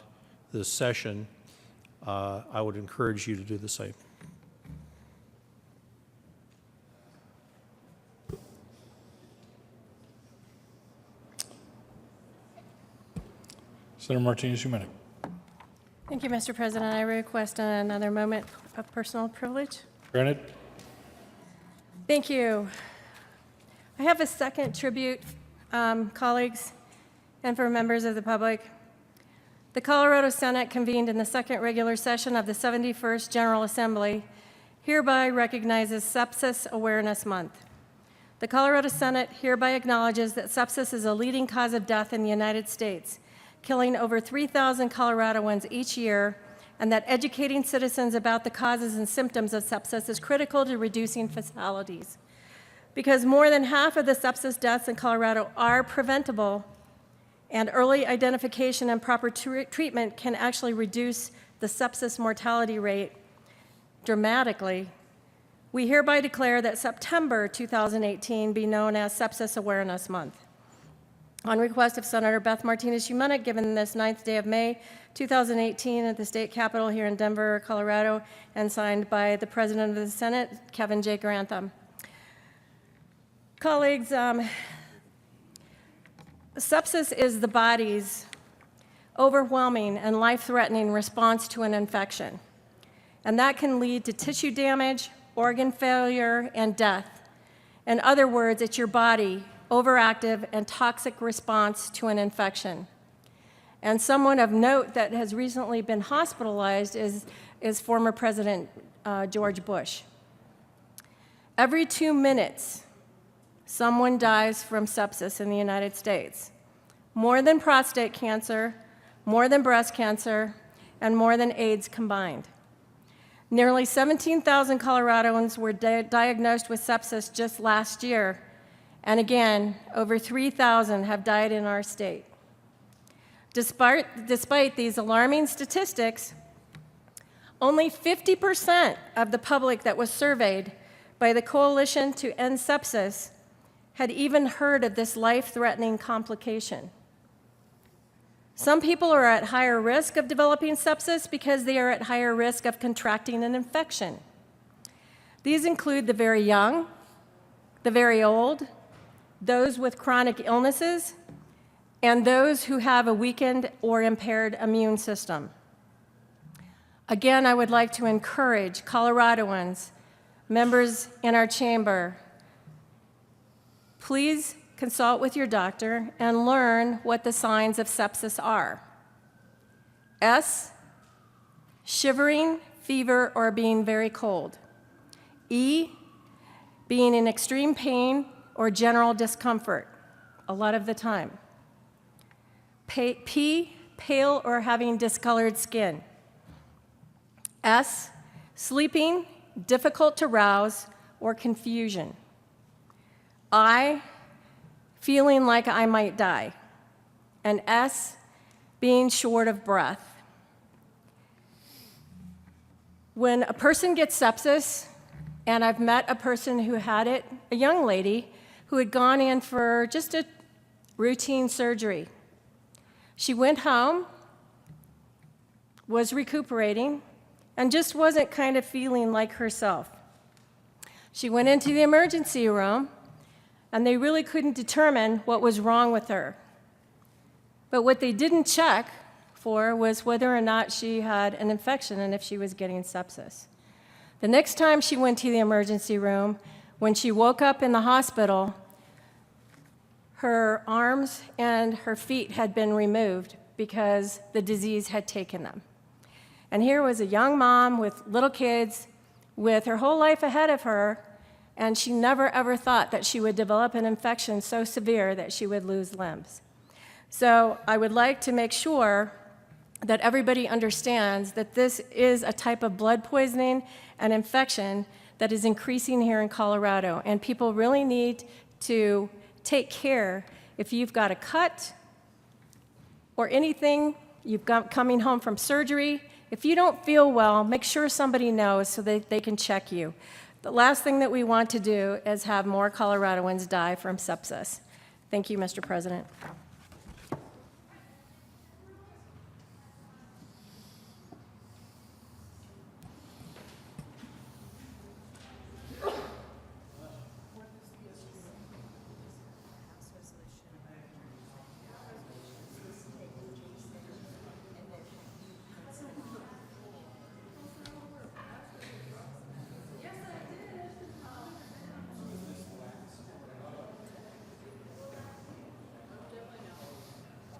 this session. I would encourage you to do the same. Senator Martinez-Humanic. Thank you, Mr. President. I request another moment of personal privilege. Granted. Thank you. I have a second tribute, colleagues, and for members of the public. The Colorado Senate convened in the second regular session of the 71st General Assembly hereby recognizes Sepsis Awareness Month. The Colorado Senate hereby acknowledges that sepsis is a leading cause of death in the United States, killing over 3,000 Coloradoans each year, and that educating citizens about the causes and symptoms of sepsis is critical to reducing fatalities. Because more than half of the sepsis deaths in Colorado are preventable, and early identification and proper treatment can actually reduce the sepsis mortality rate dramatically, we hereby declare that September 2018 be known as Sepsis Awareness Month. On request of Senator Beth Martinez-Humanic, given this 9th day of May 2018 at the state capitol here in Denver, Colorado, and signed by the President of the Senate, Kevin J. Grantham. Colleagues, sepsis is the body's overwhelming and life-threatening response to an infection, and that can lead to tissue damage, organ failure, and death. In other words, it's your body overactive and toxic response to an infection. And someone of note that has recently been hospitalized is former President George Bush. Every 2 minutes, someone dies from sepsis in the United States. More than prostate cancer, more than breast cancer, and more than AIDS combined. Nearly 17,000 Coloradoans were diagnosed with sepsis just last year. And again, over 3,000 have died in our state. Despite these alarming statistics, only 50% of the public that was surveyed by the Coalition to End Sepsis had even heard of this life-threatening complication. Some people are at higher risk of developing sepsis because they are at higher risk of contracting an infection. These include the very young, the very old, those with chronic illnesses, and those who have a weakened or impaired immune system. Again, I would like to encourage Coloradoans, members in our chamber, please consult with your doctor and learn what the signs of sepsis are. S, shivering, fever, or being very cold. E, being in extreme pain or general discomfort, a lot of the time. P, pale or having discolored skin. S, sleeping, difficult to rouse, or confusion. I, feeling like I might die. And S, being short of breath. When a person gets sepsis, and I've met a person who had it, a young lady who had gone in for just a routine surgery. She went home, was recuperating, and just wasn't kind of feeling like herself. She went into the emergency room, and they really couldn't determine what was wrong with her. But what they didn't check for was whether or not she had an infection and if she was getting sepsis. The next time she went to the emergency room, when she woke up in the hospital, her arms and her feet had been removed because the disease had taken them. And here was a young mom with little kids, with her whole life ahead of her, and she never ever thought that she would develop an infection so severe that she would lose limbs. So I would like to make sure that everybody understands that this is a type of blood poisoning and infection that is increasing here in Colorado, and people really need to take care. If you've got a cut or anything, you've got coming home from surgery, if you don't feel well, make sure somebody knows so that they can check you. The last thing that we want to do is have more Coloradoans die from sepsis. Thank you, Mr. President.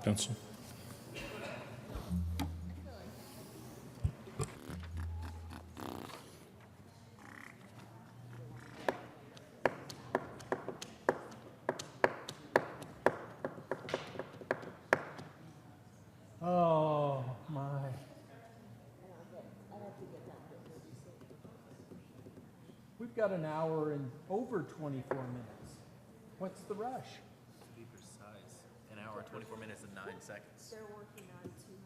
Pencil. Oh, my. We've got an hour and over 24 minutes. What's the rush? To be precise, an hour, 24 minutes, and 9 seconds. They're working on 200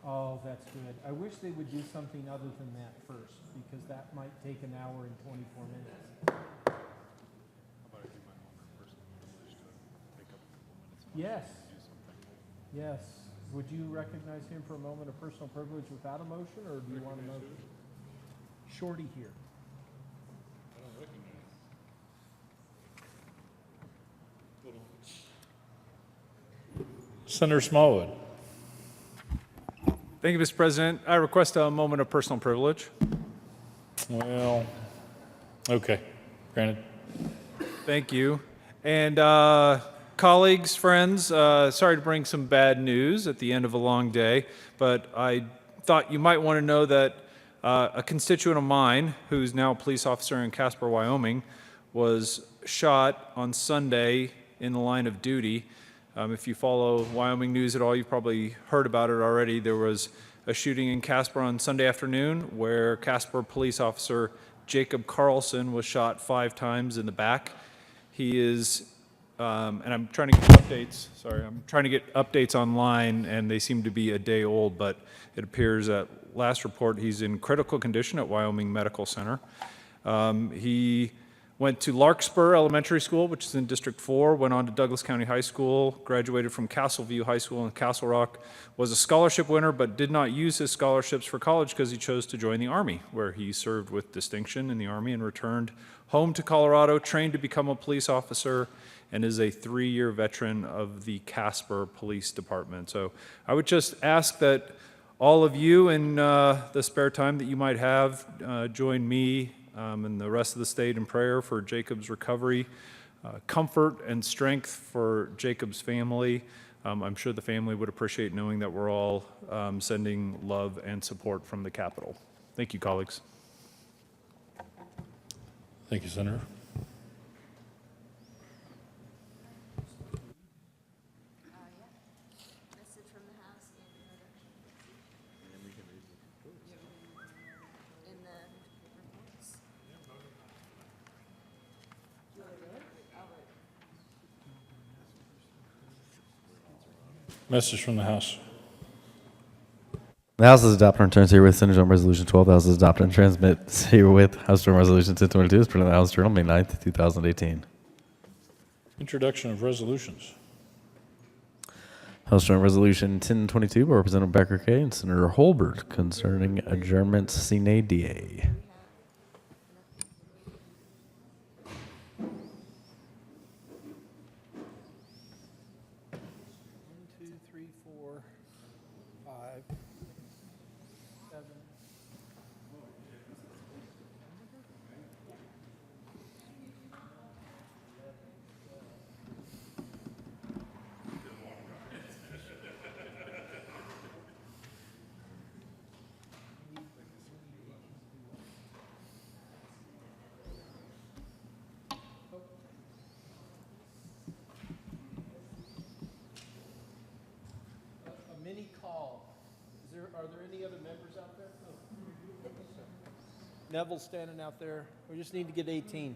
now. Oh, that's good. I wish they would do something other than that first, because that might take an hour and 24 minutes. Yes. Yes. Would you recognize him for a moment of personal privilege without a motion, or do you want a motion? Shorty here. Senator Smallwood. Thank you, Mr. President. I request a moment of personal privilege. Well, okay, granted. Thank you. And colleagues, friends, sorry to bring some bad news at the end of a long day, but I thought you might want to know that a constituent of mine, who's now a police officer in Casper, Wyoming, was shot on Sunday in the line of duty. If you follow Wyoming news at all, you've probably heard about it already. There was a shooting in Casper on Sunday afternoon where Casper police officer Jacob Carlson was shot 5 times in the back. He is, and I'm trying to get updates, I'm trying to get updates online, and they seem to be a day old, but it appears at last report he's in critical condition at Wyoming Medical Center. He went to Larkspur Elementary School, which is in District 4, went on to Douglas County High School, graduated from Castleview High School in Castle Rock, was a scholarship winner, but did not use his scholarships for college because he chose to join the Army, where he served with distinction in the Army and returned home to Colorado, trained to become a police officer, and is a 3-year veteran of the Casper Police Department. So I would just ask that all of you in the spare time that you might have join me and the rest of the state in prayer for Jacob's recovery, comfort and strength for Jacob's family. I'm sure the family would appreciate knowing that we're all sending love and support from the Capitol. Thank you, colleagues. Thank you, Senator. Message from the House. The House is adopted and returns herewith Senate Joint Resolution 12. The House is adopted and transmits herewith House Joint Resolution 1022 is printed in the House Journal, May 9th, 2018. Introduction of resolutions. House Joint Resolution 1022 by Representative Becker Kay and Senator Holbert concerning adjournment sine die. Are there any other members out there? Neville's standing out there. We just need to get 18.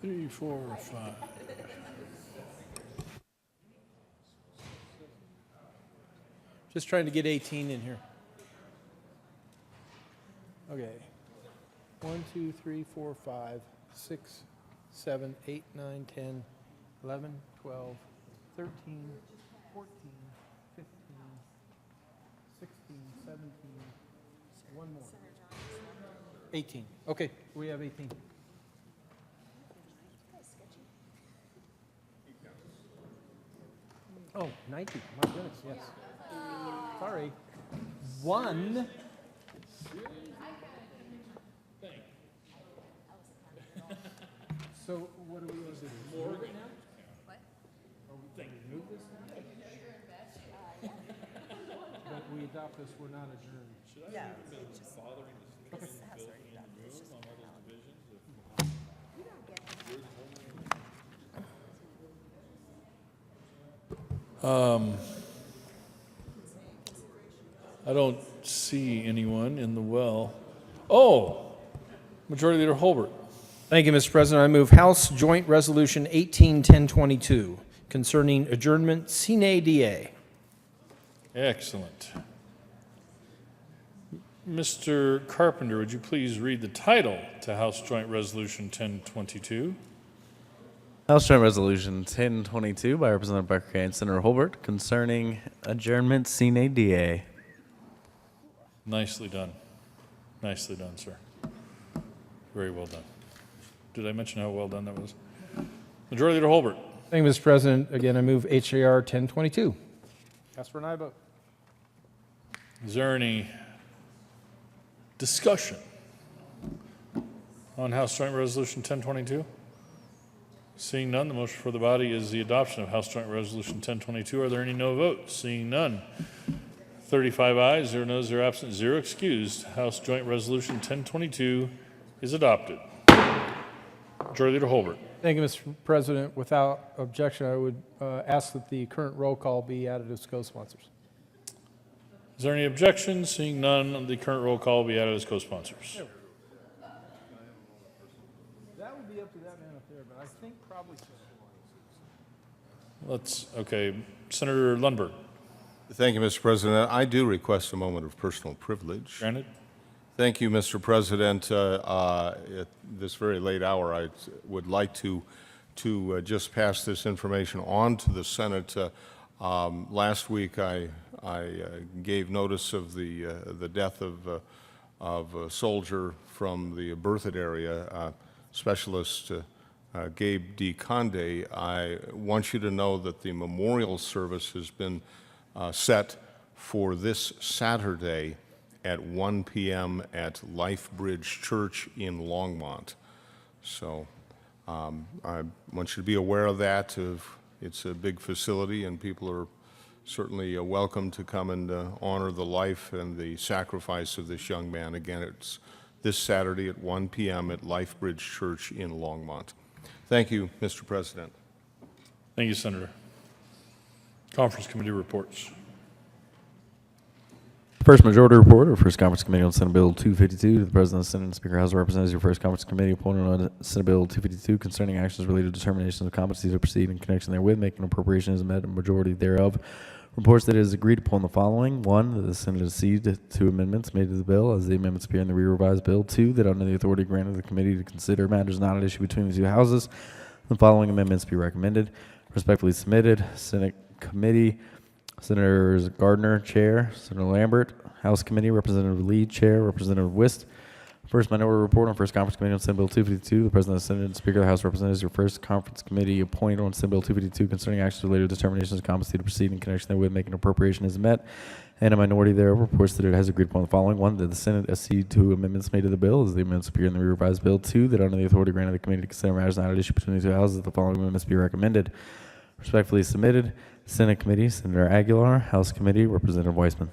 Three, 4, 5. Just trying to get 18 in here. Okay. 1, 2, 3, 4, 5, 6, 7, 8, 9, 10, 11, 12, 13, 14, 15, 16, 17, one more. 18. Okay, we have 18. Oh, 19. My goodness, yes. Sorry. One. So what do we want to do? Move it now? What? Are we going to move this? But we adopt this, we're not adjourned. Should I have been bothering to spin the bill and move on all those divisions? I don't see anyone in the well. Oh, Majority Leader Holbert. Thank you, Mr. President. I move House Joint Resolution 181022 concerning adjournment sine die. Excellent. Mr. Carpenter, would you please read the title to House Joint Resolution 1022? House Joint Resolution 1022 by Representative Becker Kay and Senator Holbert concerning adjournment sine die. Nicely done. Nicely done, sir. Very well done. Did I mention how well done that was? Majority Leader Holbert. Thank you, Mr. President. Again, I move HJR 1022. Ask for an aye vote. Is there any discussion on House Joint Resolution 1022? Seeing none, the motion for the body is the adoption of House Joint Resolution 1022. Are there any no votes? Seeing none. 35 ayes, 0 noes, 0 absent, 0 excused. House Joint Resolution 1022 is adopted. Majority Leader Holbert. Thank you, Mr. President. Without objection, I would ask that the current roll call be added as co-sponsors. Is there any objection? Seeing none, the current roll call will be added as co-sponsors. That would be up to that man up there, but I think probably so. Okay, Senator Lundberg. Thank you, Mr. President. I do request a moment of personal privilege. Granted. Thank you, Mr. President. At this very late hour, I would like to just pass this information on to the Senate. Last week, I gave notice of the death of a soldier from the Berthoud area, Specialist Gabe D. Conde. I want you to know that the memorial service has been set for this Saturday at 1 p.m. at Life Bridge Church in Longmont. So I want you to be aware of that. It's a big facility, and people are certainly welcome to come and honor the life and the sacrifice of this young man. Again, it's this Saturday at 1 p.m. at Lifebridge Church in Longmont. Thank you, Mr. President. Thank you, Senator. Conference committee reports. First majority report of First Conference Committee on Senate Bill 252 to the President of the Senate and Speaker House of Representatives. Your First Conference Committee appointed on Senate Bill 252 concerning actions related to determination of competency to proceed in connection therewith, making appropriations and met a majority thereof. Reports that it is agreed upon the following. 1, that the Senate accede to amendments made to the bill as the amendments appear in the re-revised bill. 2, that under the authority granted the committee to consider matters not at issue between the two houses, the following amendments be recommended. Respectfully submitted. Senate Committee, Senators Gardner, Chair, Senator Lambert. House Committee, Representative Lee, Chair, Representative Wist. First minority report on First Conference Committee on Senate Bill 252. The President of the Senate and Speaker of the House of Representatives, your First Conference Committee appointed on Senate Bill 252 concerning actions related to determinations of competency to proceed in connection therewith, making appropriation is met. And a minority thereof reports that it has agreed upon the following. 1, that the Senate accede to amendments made to the bill as the amendments appear in the revised bill. 2, that under the authority granted the committee to consider matters not at issue between the two houses, the following amendments be recommended. Respectfully submitted. Senate Committee, Senator Aguilar. House Committee, Representative Weissman.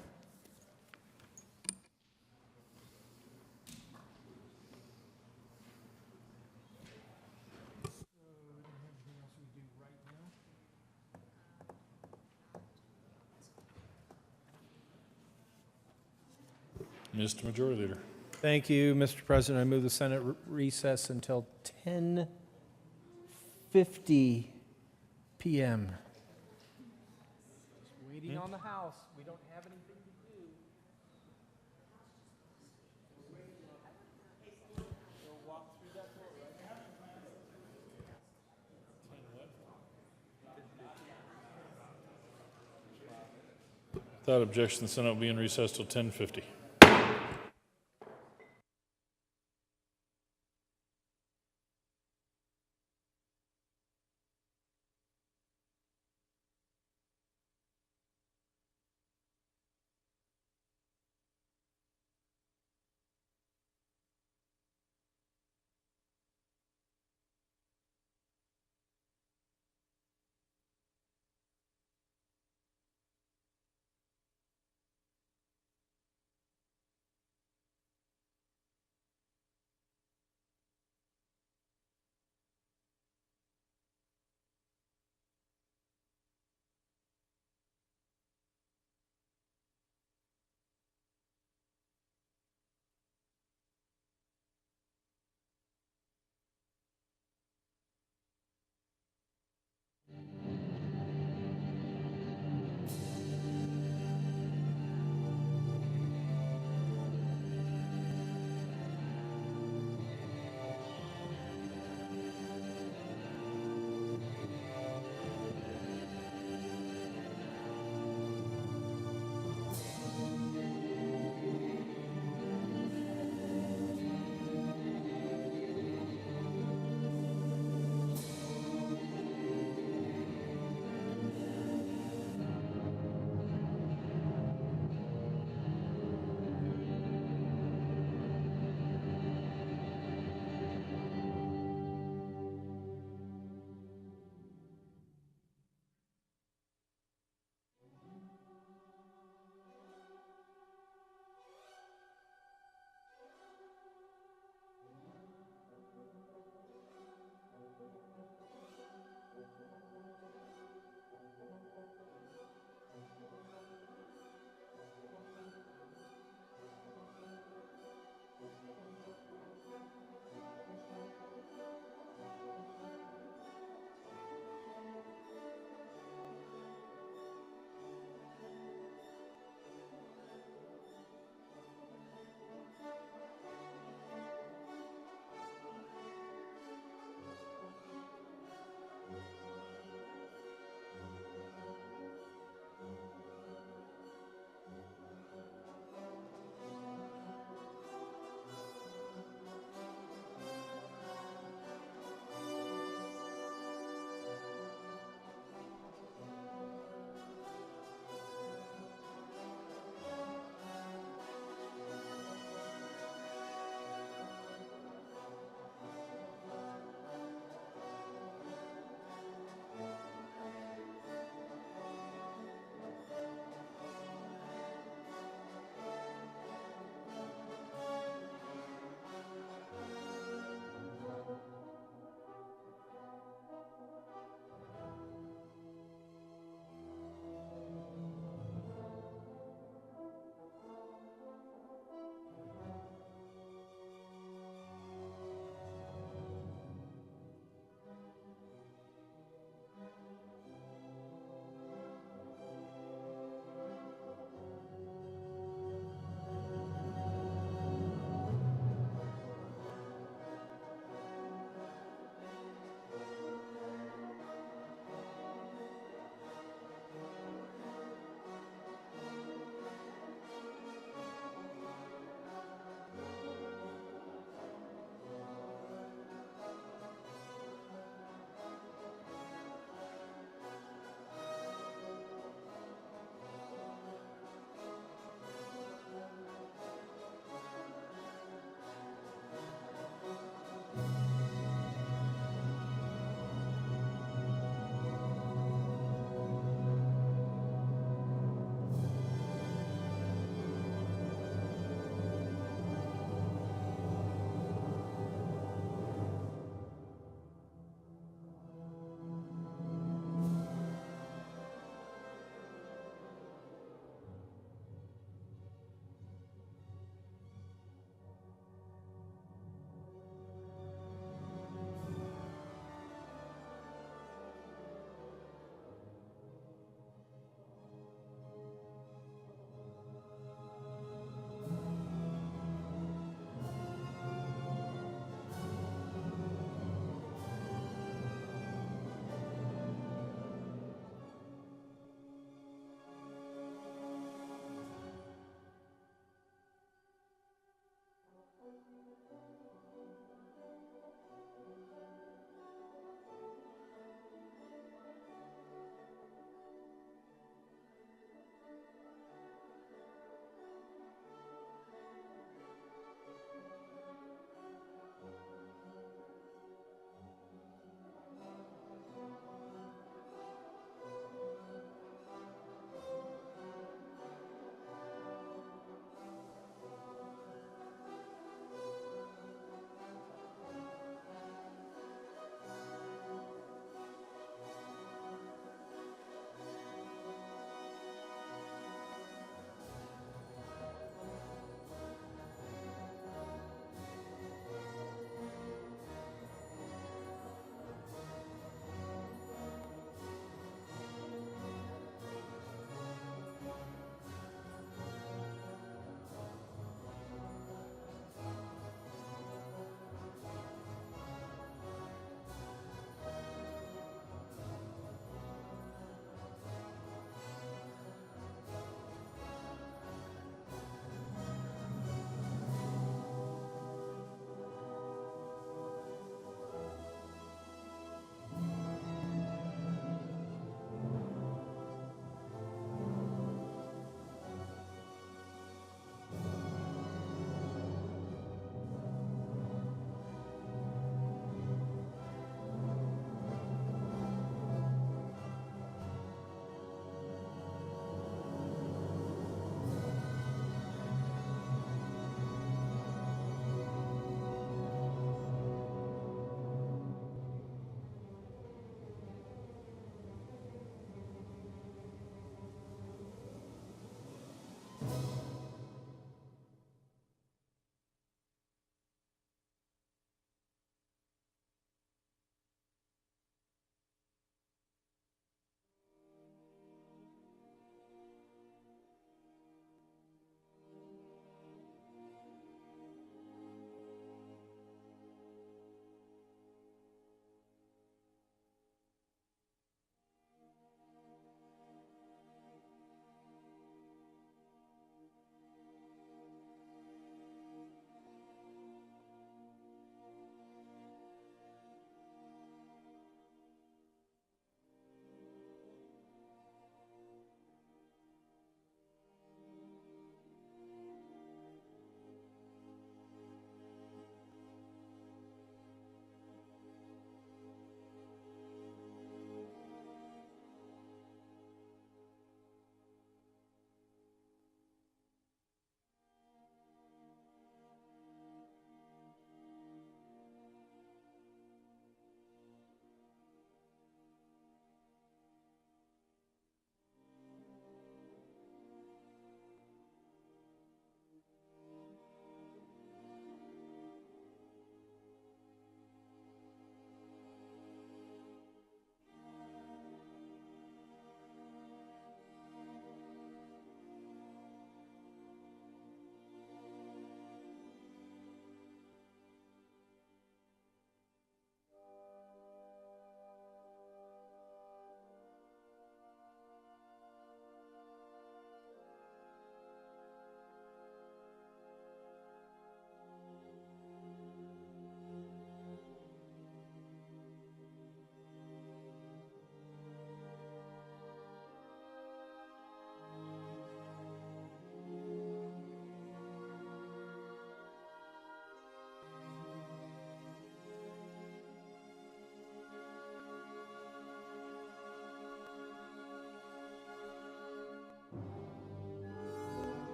Mr. Majority Leader. Thank you, Mr. President. I move the Senate recess until 10:50 p.m. Waiting on the House. We don't have anything to do. Without objection, the Senate will be in recess till 10:50.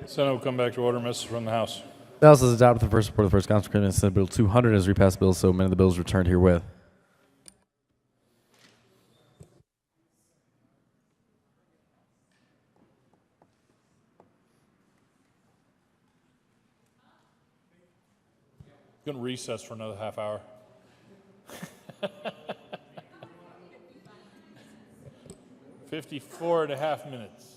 Senate will come back to order. Message from the House. The House has adopted the first report of the first conference committee on Senate Bill 200 as repassed bill, so amended the bills returned herewith. Going to recess for another half hour. 54.5 minutes.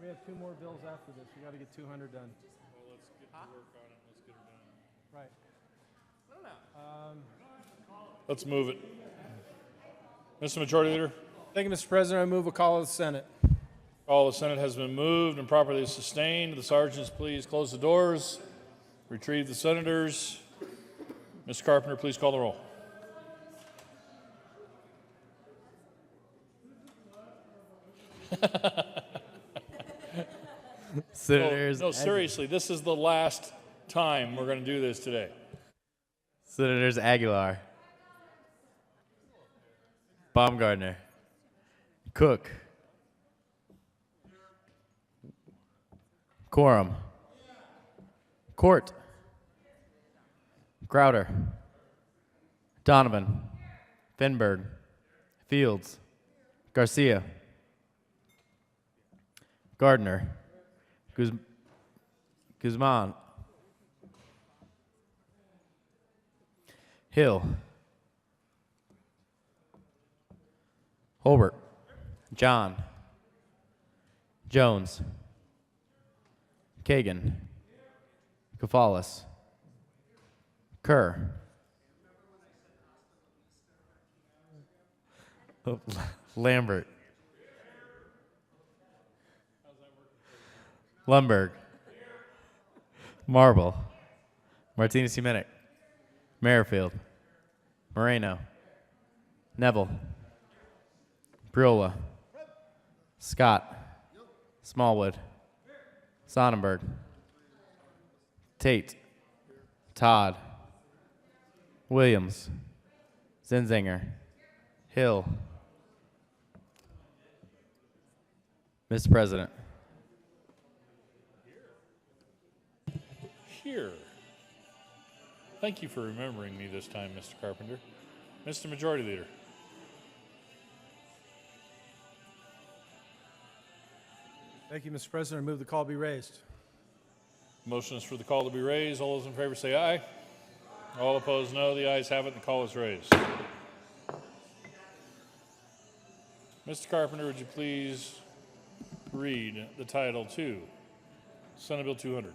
We have 2 more bills after this. We got to get 200 done. Well, let's get to work on it. Let's get her done. Right. Let's move it. Mr. Majority Leader, Thank you, Mr. President. I move a call of the Senate. call of the Senate has been moved and properly sustained. The sergeants, please close the doors. Retrieve the senators. Mr. Carpenter, please call the roll. Senators, No, seriously, this is the last time we're going to do this today. Senators Aguilar, Baumgartner, Cook, Quorum, Court, Crowder, Donovan, Finberg, Fields, Garcia, Gardner, Guzman, Hill, Holbert, John, Jones, Kagan, Kafalis, Kerr, Lambert, Lundberg, Marble, Martinez Humenic, Merrifield, Moreno, Neville, Briola, Scott, Smallwood, Sonnenberg, Tate, Todd, Williams, Zenzinger, Hill. Mr. President. Here. Thank you for remembering me this time, Mr. Carpenter. Mr. Majority Leader. Thank you, Mr. President. I move the call be raised. Motion is for the call to be raised. All those in favor say aye. All opposed, no. The ayes have it, and the call is raised. Mr. Carpenter, would you please read the title to Senate Bill 200?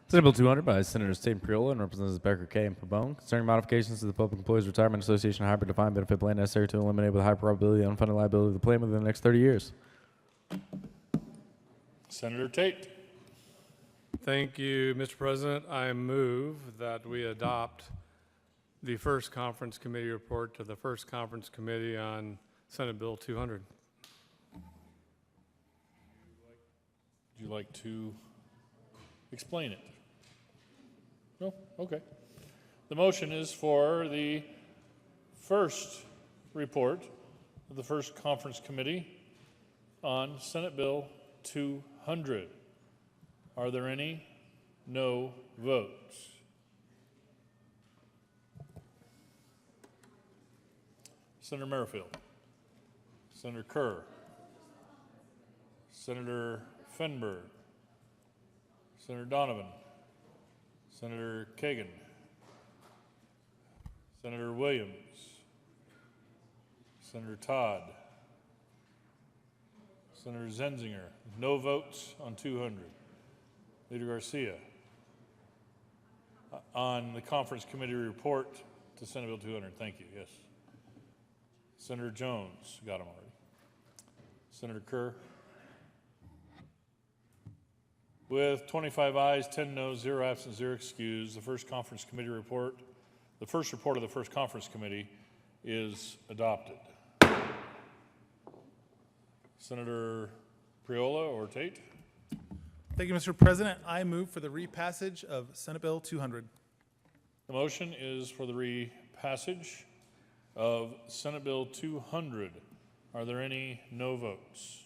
Senate Bill 200 by Senators Tate and Priola and Representatives Becker, Kay, and Pabon concerning modifications to the Public Employees Retirement Association hybrid defined benefit plan necessary to eliminate with a high probability the unfunded liability of the plan within the next 30 years. Senator Tate. Thank you, Mr. President. I move that we adopt the first conference committee report to the first conference committee on Senate Bill 200. Would you like to explain it? No? Okay. The motion is for the first report of the first conference committee on Senate Bill 200. Are there any no votes? Senator Merrifield, Senator Kerr, Senator Finberg, Senator Donovan, Senator Kagan, Senator Williams, Senator Todd, Senator Zenzinger. No votes on 200. Leader Garcia. On the conference committee report to Senate Bill 200. Thank you. Yes. Senator Jones. Got him already. Senator Kerr. With 25 ayes, 10 noes, 0 absent, 0 excused, the first conference committee report, the first report of the first conference committee is adopted. Senator Priola or Tate? Thank you, Mr. President. I move for the repassage of Senate Bill 200. The motion is for the repassage of Senate Bill 200. Are there any no votes?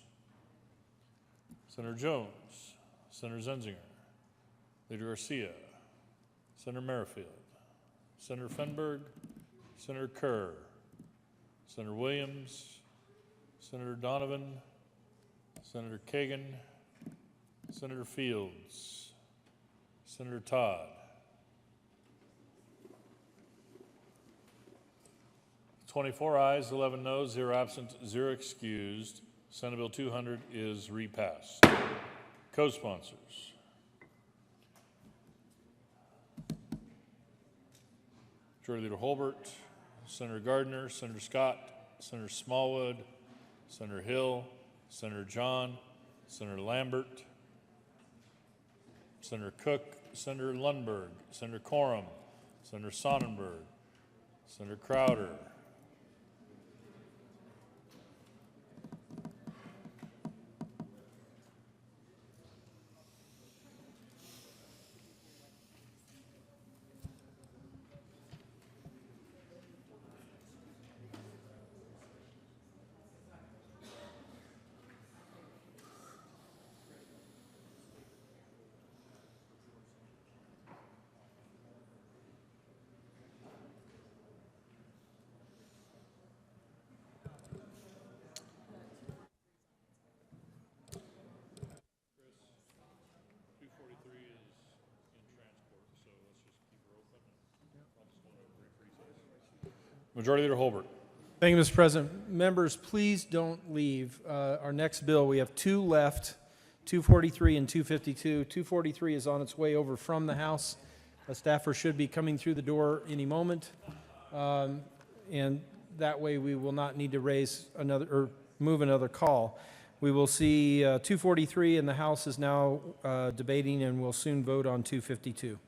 Senator Jones, Senator Zenzinger, Leader Garcia, Senator Merrifield, Senator Fenberg, Senator Kerr, Senator Williams, Senator Donovan, Senator Kagan, Senator Fields, Senator Todd. 24 ayes, 11 noes, 0 absent, 0 excused. Senate Bill 200 is repassed. Co-sponsors. Majority Leader Holbert, Senator Gardner, Senator Scott, Senator Smallwood, Senator Hill, Senator John, Senator Lambert, Senator Cook, Senator Lundberg, Senator Corum, Senator Sonnenberg, Senator Crowder, Majority Leader Holbert. Thank you, Mr. President. Members, please don't leave. Our next bill, we have two left, 243 and 252. 243 is on its way over from the House. A staffer should be coming through the door any moment. And that way we will not need to raise another or move another call. We will see 243 and the House is now debating and will soon vote on 252.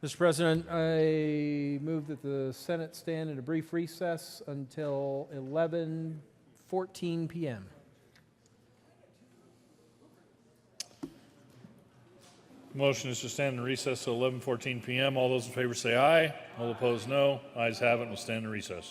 Mr. President, I move that the Senate stand in a brief recess until 11:14 p.m. Motion is to stand in recess till 11:14 p.m. All those in favor say aye. All opposed, no. Ayes have it. We'll stand in recess.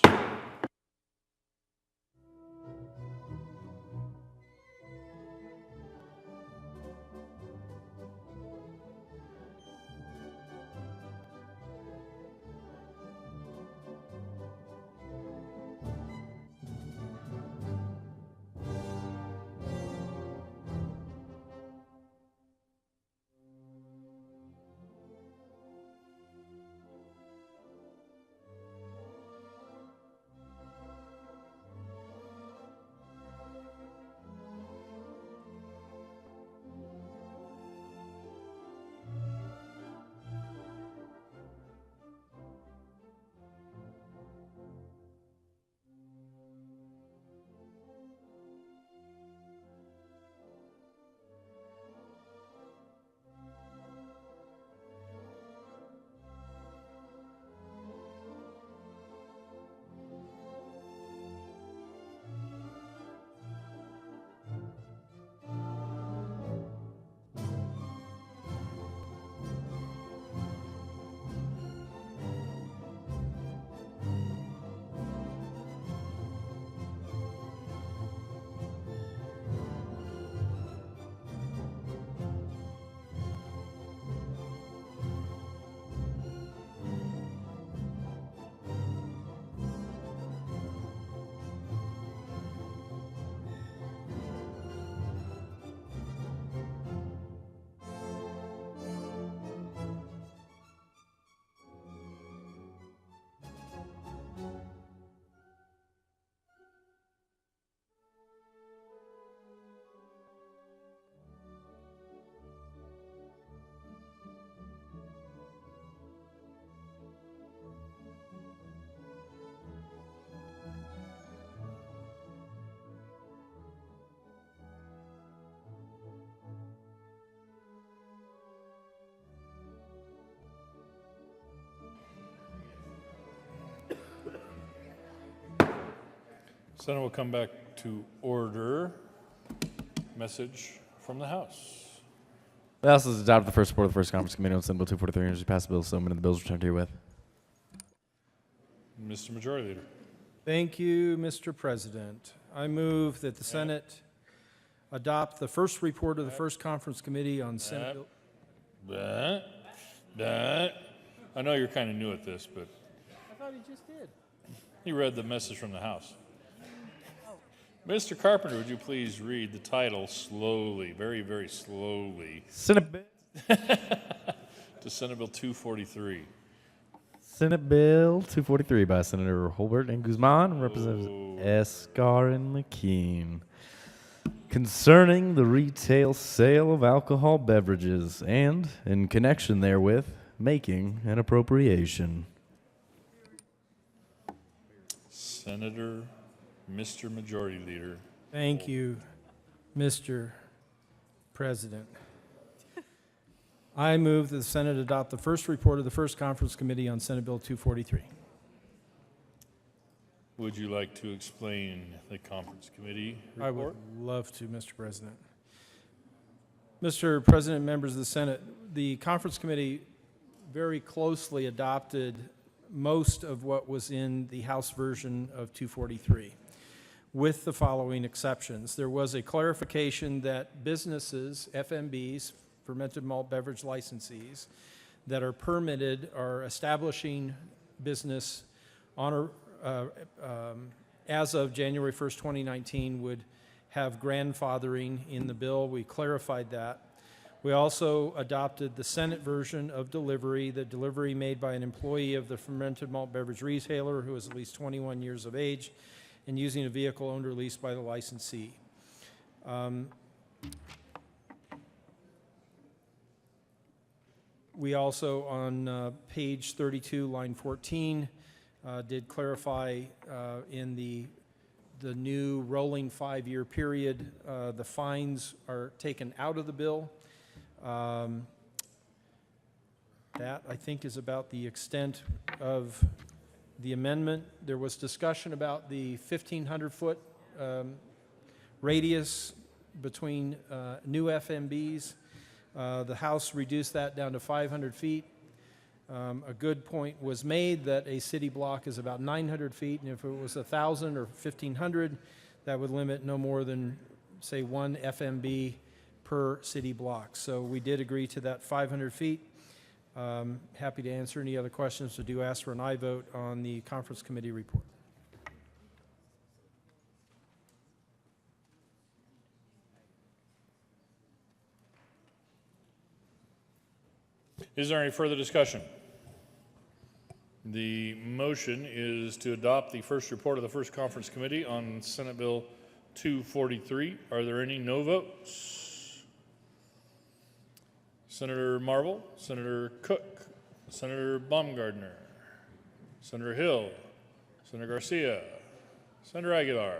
Senate will come back to order. Message from the House. The House has adopted the first report of the first conference committee on Senate Bill 243 and has passed the bill so amended. The bills returned herewith. Mr. Majority Leader. Thank you, Mr. President. I move that the Senate adopt the first report of the first conference committee on Senate Bill. I know you're kind of new at this, but I thought he just did. he read the message from the House. Mr. Carpenter, would you please read the title slowly, very, very slowly, Senate Bill. to Senate Bill 243? Senate Bill 243 by Senator Holbert and Guzman, Representatives Escar and McKean, concerning the retail sale of alcohol beverages and, in connection therewith, making an appropriation. Senator, Mr. Majority Leader. Thank you, Mr. President. I move that the Senate adopt the first report of the first conference committee on Senate Bill 243. Would you like to explain the conference committee report? I would love to, Mr. President. Mr. President, members of the Senate, the conference committee very closely adopted most of what was in the House version of 243, with the following exceptions. There was a clarification that businesses, FMBs, fermented malt beverage licensees, that are permitted are establishing business on as of January 1st, 2019, would have grandfathering in the bill. We clarified that. We also adopted the Senate version of delivery, the delivery made by an employee of the fermented malt beverage retailer who is at least 21 years of age and using a vehicle owned or leased by the licensee. We also, on page 32, line 14, did clarify in the new rolling 5-year period, the fines are taken out of the bill. That, I think, is about the extent of the amendment. There was discussion about the 1,500-foot radius between new FMBs. The House reduced that down to 500 feet. A good point was made that a city block is about 900 feet, and if it was 1,000 or 1,500, that would limit no more than, say, one FMB per city block. So we did agree to that 500 feet. Happy to answer any other questions, so do ask for an aye vote on the conference committee report. Is there any further discussion? The motion is to adopt the first report of the first conference committee on Senate Bill 243. Are there any no votes? Senator Marvel, Senator Cook, Senator Baumgardner, Senator Hill, Senator Garcia, Senator Aguilar.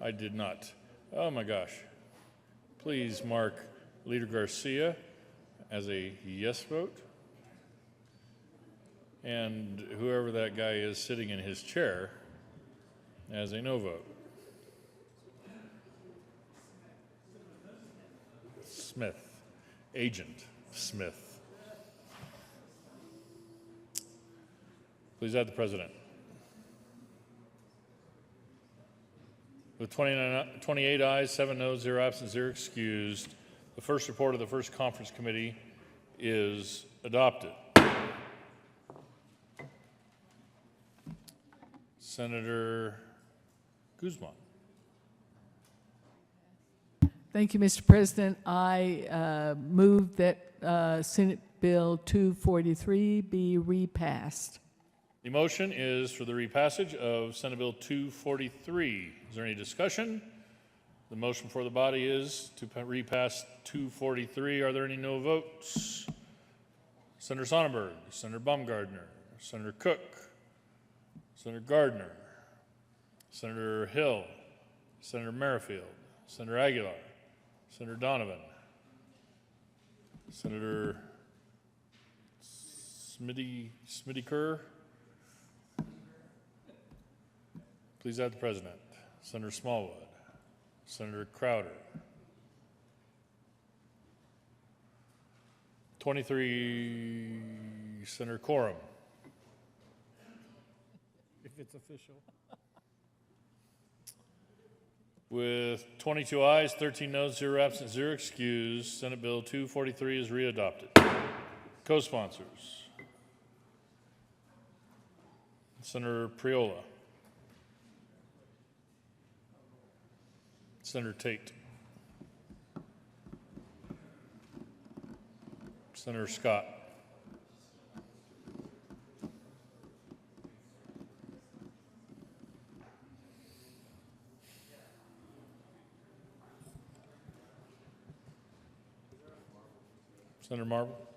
I did not. Oh my gosh. Please mark Leader Garcia as a yes vote, and whoever that guy is sitting in his chair as a no vote. Smith, Agent Smith. Please add the president. With 28 ayes, 7 noes, 0 absent, 0 excused, the first report of the first conference committee is adopted. Senator Guzman. Thank you, Mr. President. I move that Senate Bill 243 be repassed. The motion is for the repassage of Senate Bill 243. Is there any discussion? The motion for the body is to repass 243. Are there any no votes? Senator Sonnenberg, Senator Baumgardner, Senator Cook, Senator Gardner, Senator Hill, Senator Merrifield, Senator Aguilar, Senator Donovan, Senator Smitty Kerr. Please add the president. Senator Smallwood, Senator Crowder, 23, Senator Quorum. If it's official. With 22 ayes, 13 noes, 0 absent, 0 excused, Senate Bill 243 is readopted. Co-sponsors. Senator Priola. Senator Tate. Senator Scott. Senator Marble.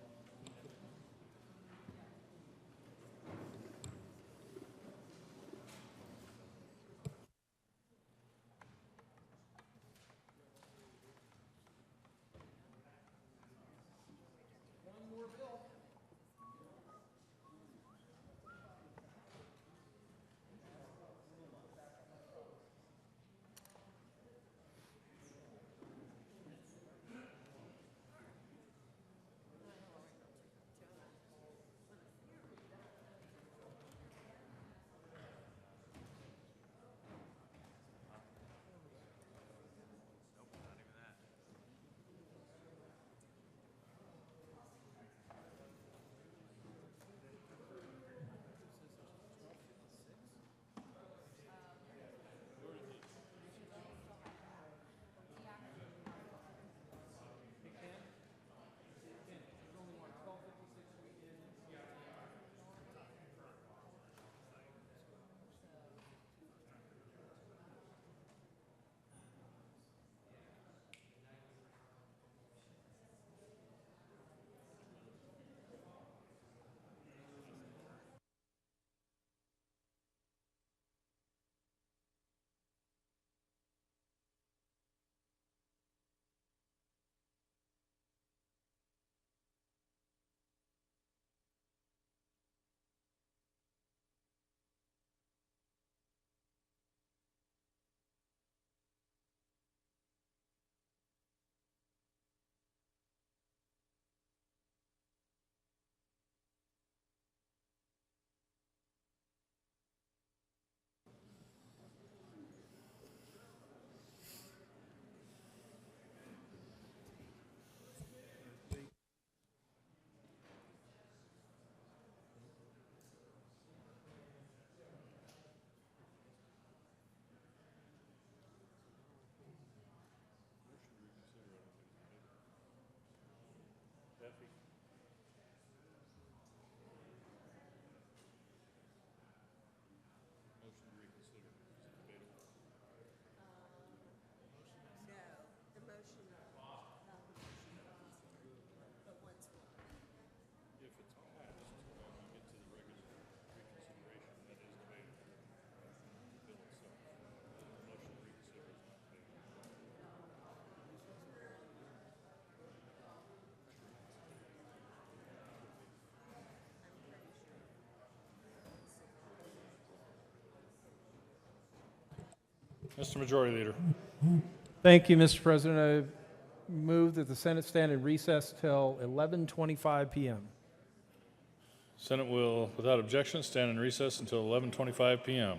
Mr. Majority Leader. Thank you, Mr. President. I move that the Senate stand in recess till 11:25 p.m. Senate will, without objection, stand in recess until 11:25 p.m.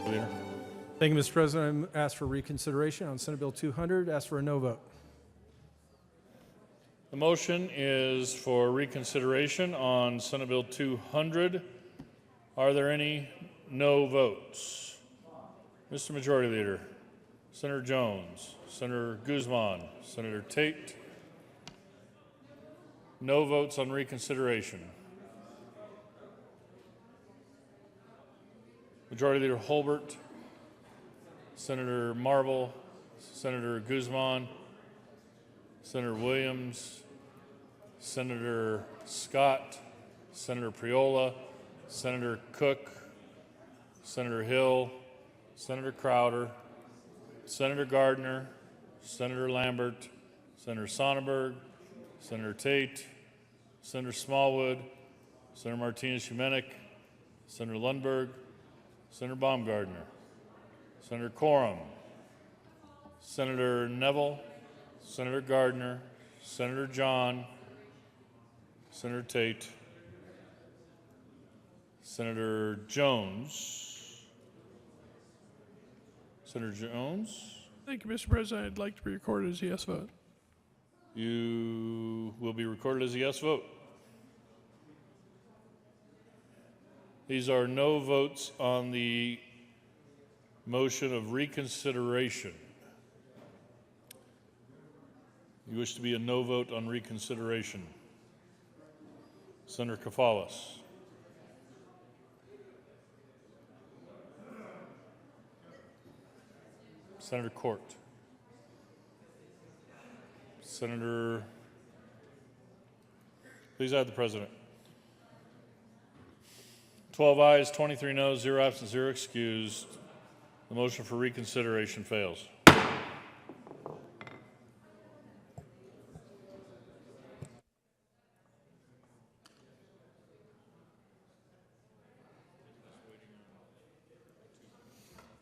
Leader. Thank you, Mr. President. I ask for reconsideration on Senate Bill 200. Ask for a no vote. The motion is for reconsideration on Senate Bill 200. Are there any no votes? Mr. Majority Leader, Senator Jones, Senator Guzman, Senator Tate. No votes on reconsideration. Majority Leader Holbert, Senator Marble, Senator Guzman, Senator Williams, Senator Scott, Senator Priola, Senator Cook, Senator Hill, Senator Crowder, Senator Gardner, Senator Lambert, Senator Sonnenberg, Senator Tate, Senator Smallwood, Senator Martinez-Humenick, Senator Lundberg, Senator Baumgardner, Senator Quorum, Senator Neville, Senator Gardner, Senator John, Senator Tate, Senator Jones, Senator Jones. Thank you, Mr. President. I'd like to be recorded as a yes vote. You will be recorded as a yes vote. These are no votes on the motion of reconsideration. You wish to be a no vote on reconsideration. Senator Kafalis. Senator Court. Senator, please add the president. 12 ayes, 23 noes, 0 absent, 0 excused. The motion for reconsideration fails.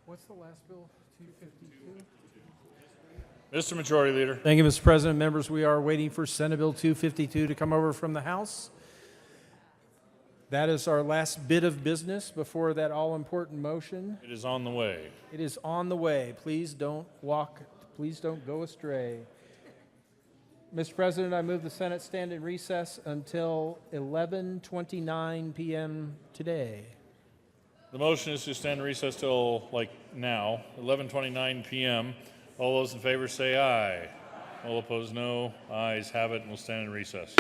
What's the last bill? 252? Mr. Majority Leader. Thank you, Mr. President. Members, we are waiting for Senate Bill 252 to come over from the House. That is our last bit of business before that all-important motion. It is on the way. It is on the way. Please don't go astray. Mr. President, I move the Senate stand in recess until 11:29 p.m. today. The motion is to stand in recess till like now, 11:29 p.m. All those in favor say aye. All opposed, no. Ayes have it, and we'll stand in recess.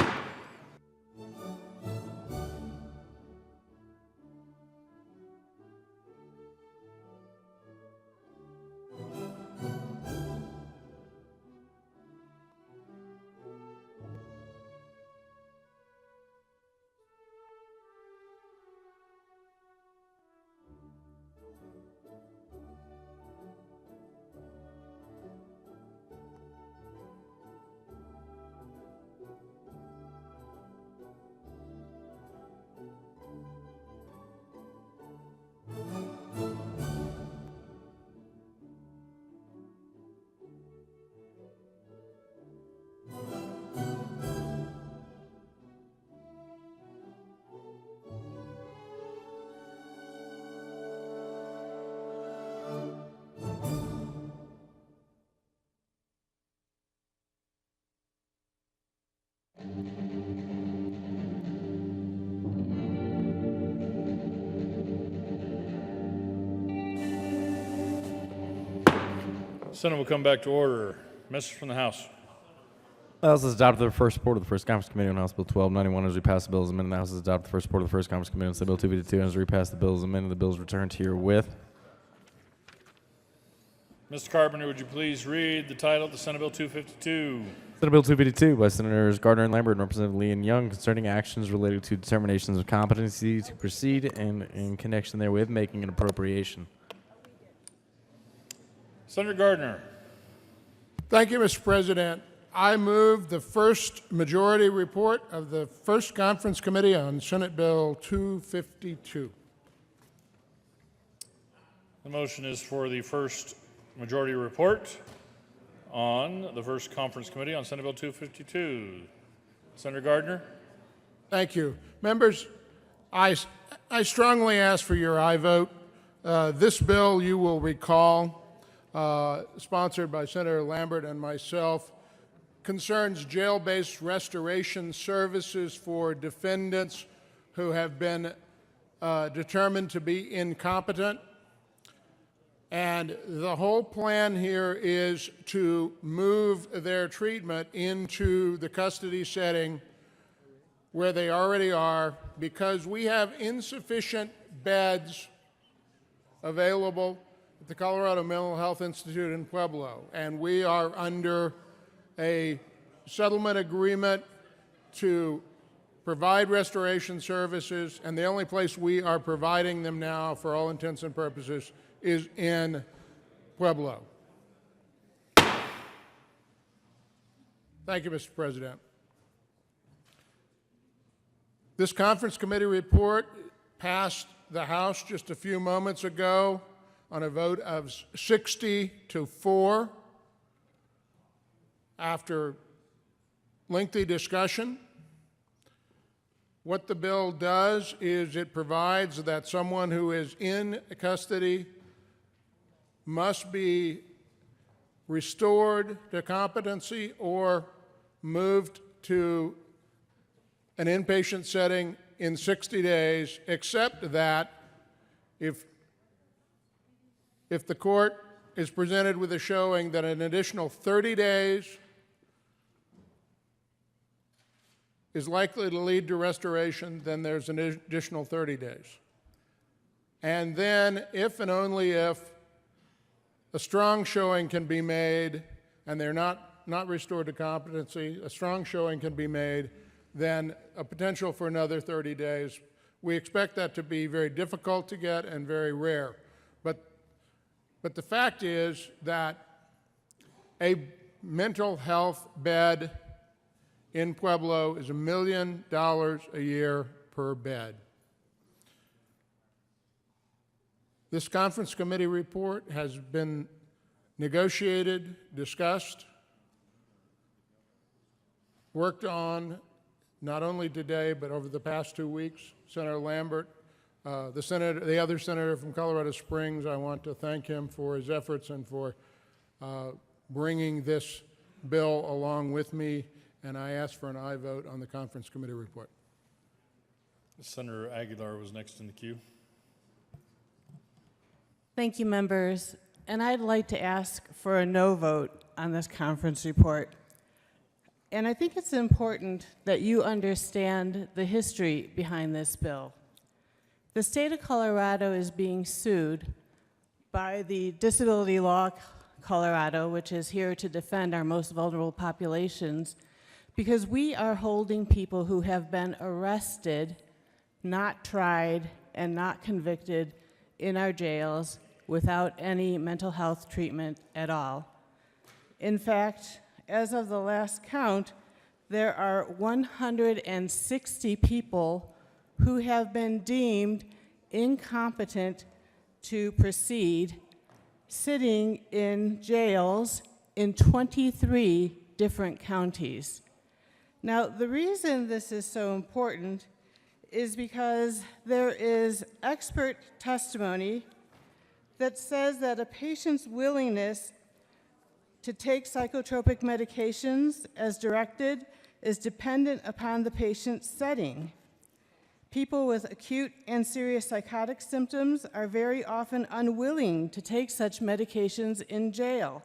Senate will come back to order. Message from the House. The House has adopted the first report of the First Conference Committee on House Bill 1291 as repassed the bill as amended. The House has adopted the first report of the First Conference Committee on Senate Bill 252 and has repassed the bill as amended. The bill is returned herewith. Mr. Carpenter, would you please read the title of the Senate Bill 252? Senate Bill 252 by Senators Gardner and Lambert and Representative Lee and Young concerning actions related to determinations of competency to proceed and in connection therewith making an appropriation. Senator Gardner. Thank you, Mr. President. I move the first majority report of the First Conference Committee on Senate Bill 252. The motion is for the first majority report on the First Conference Committee on Senate Bill 252. Senator Gardner. Thank you. Members, I strongly ask for your aye vote This bill, you will recall, sponsored by Senator Lambert and myself, concerns jail-based restoration services for defendants who have been determined to be incompetent. And the whole plan here is to move their treatment into the custody setting where they already are, because we have insufficient beds available at the Colorado Mental Health Institute in Pueblo. And we are under a settlement agreement to provide restoration services, and the only place we are providing them now, for all intents and purposes, is in Pueblo. Thank you, Mr. President. This conference committee report passed the House just a few moments ago on a vote of 60-4 after lengthy discussion. What the bill does is it provides that someone who is in custody must be restored to competency or moved to an inpatient setting in 60 days, except that if the court is presented with a showing that an additional 30 days is likely to lead to restoration, then there's an additional 30 days. And then, if and only if a strong showing can be made and they're not restored to competency, a strong showing can be made, then a potential for another 30 days. We expect that to be very difficult to get and very rare. But the fact is that a mental health bed in Pueblo is $1 million a year per bed. This conference committee report has been negotiated, discussed, worked on, not only today, but over the past 2 weeks. Senator Lambert, the other senator from Colorado Springs, I want to thank him for his efforts and for bringing this bill along with me, and I ask for an aye vote on the conference committee report. Senator Aguilar was next in the queue. Thank you, members. And I'd like to ask for a no vote on this conference report. And I think it's important that you understand the history behind this bill. The state of Colorado is being sued by the Disability Law Colorado, which is here to defend our most vulnerable populations, because we are holding people who have been arrested, not tried, and not convicted in our jails without any mental health treatment at all. In fact, as of the last count, there are 160 people who have been deemed incompetent to proceed, sitting in jails in 23 different counties. Now, the reason this is so important is because there is expert testimony that says that a patient's willingness to take psychotropic medications as directed is dependent upon the patient's setting. People with acute and serious psychotic symptoms are very often unwilling to take such medications in jail.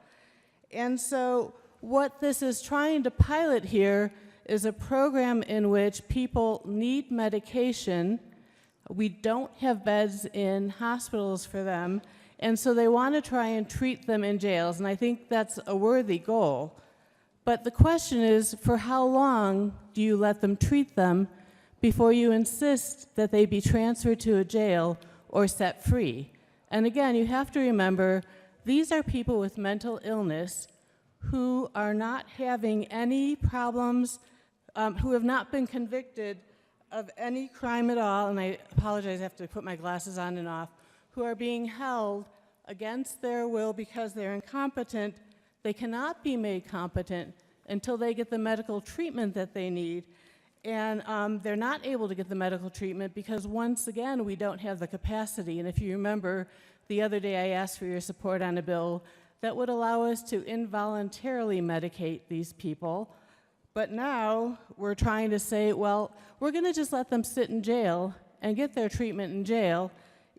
And so what this is trying to pilot here is a program in which people need medication. We don't have beds in hospitals for them, and so they want to try and treat them in jails, and I think that's a worthy goal. But the question is, for how long do you let them treat them before you insist that they be transferred to a jail or set free? And again, you have to remember, these are people with mental illness who are not having any problems, who have not been convicted of any crime at all, and I apologize, I have to put my glasses on and off, who are being held against their will because they're incompetent. They cannot be made competent until they get the medical treatment that they need. And they're not able to get the medical treatment because, once again, we don't have the capacity. And if you remember, the other day I asked for your support on a bill that would allow us to involuntarily medicate these people. But now we're trying to say, well, we're going to just let them sit in jail and get their treatment in jail,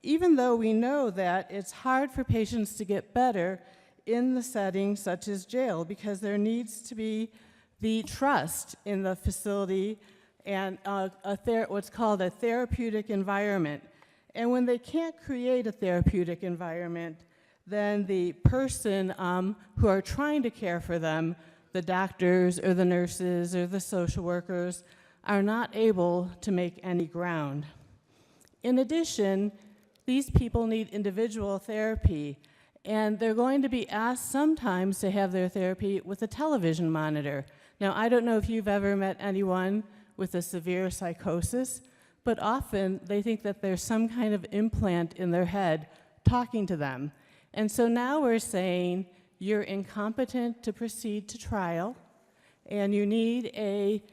even though we know that it's hard for patients to get better in the setting such as jail, because there needs to be the trust in the facility and what's called a therapeutic environment. And when they can't create a therapeutic environment, then the person who are trying to care for them, the doctors or the nurses or the social workers, are not able to make any ground. In addition, these people need individual therapy, and they're going to be asked sometimes to have their therapy with a television monitor. Now, I don't know if you've ever met anyone with a severe psychosis, but often they think that there's some kind of implant in their head talking to them. And so now we're saying you're incompetent to proceed to trial, and you need a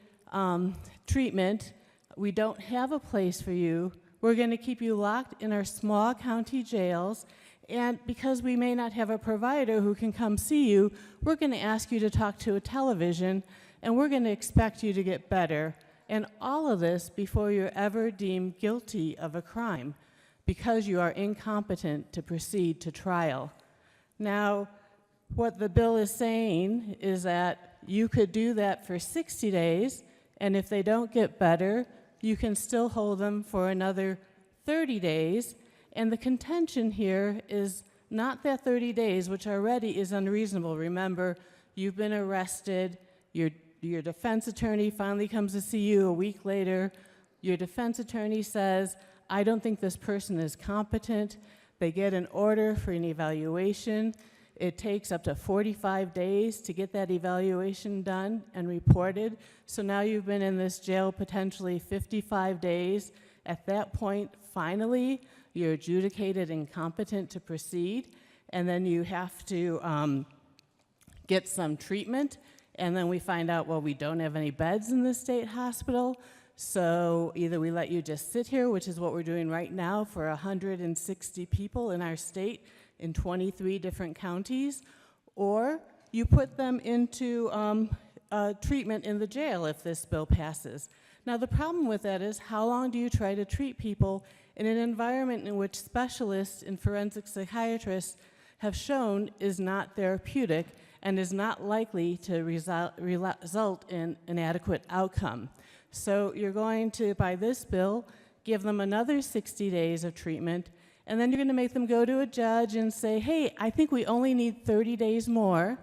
treatment. We don't have a place for you. We're going to keep you locked in our small county jails, and because we may not have a provider who can come see you, we're going to ask you to talk to a television, and we're going to expect you to get better. And all of this before you're ever deemed guilty of a crime, because you are incompetent to proceed to trial. Now, what the bill is saying is that you could do that for 60 days, and if they don't get better, you can still hold them for another 30 days. And the contention here is not that 30 days, which already is unreasonable. Remember, you've been arrested, your defense attorney finally comes to see you a week later. Your defense attorney says, I don't think this person is competent. They get an order for an evaluation. It takes up to 45 days to get that evaluation done and reported. So now you've been in this jail potentially 55 days. At that point, finally, you're adjudicated incompetent to proceed, and then you have to get some treatment, and then we find out, well, we don't have any beds in the state hospital, so either we let you just sit here, which is what we're doing right now for 160 people in our state in 23 different counties, or you put them into treatment in the jail if this bill passes. Now, the problem with that is, how long do you try to treat people in an environment in which specialists and forensic psychiatrists have shown is not therapeutic and is not likely to result in an adequate outcome? So you're going to, by this bill, give them another 60 days of treatment, and then you're going to make them go to a judge and say, hey, I think we only need 30 days more.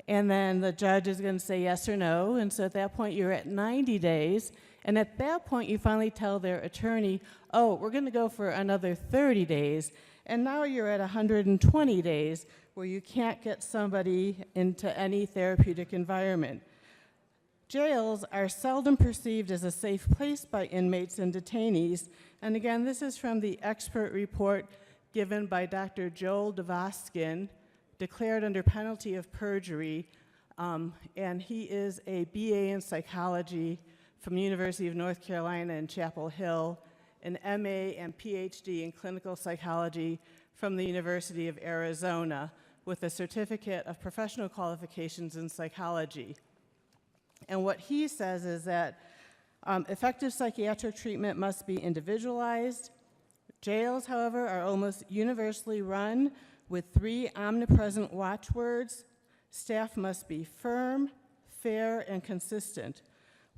And then the judge is going to say yes or no, and so at that point you're at 90 days. And at that point, you finally tell their attorney, oh, we're going to go for another 30 days. And now you're at 120 days where you can't get somebody into any therapeutic environment. Jails are seldom perceived as a safe place by inmates and detainees. And again, this is from the expert report given by Dr. Joel Dvoskin, declared under penalty of perjury. And he is a BA in psychology from the University of North Carolina in Chapel Hill, an MA and PhD in clinical psychology from the University of Arizona, with a certificate of professional qualifications in psychology. And what he says is that effective psychiatric treatment must be individualized. Jails, however, are almost universally run with 3 omnipresent watchwords. Staff must be firm, fair, and consistent.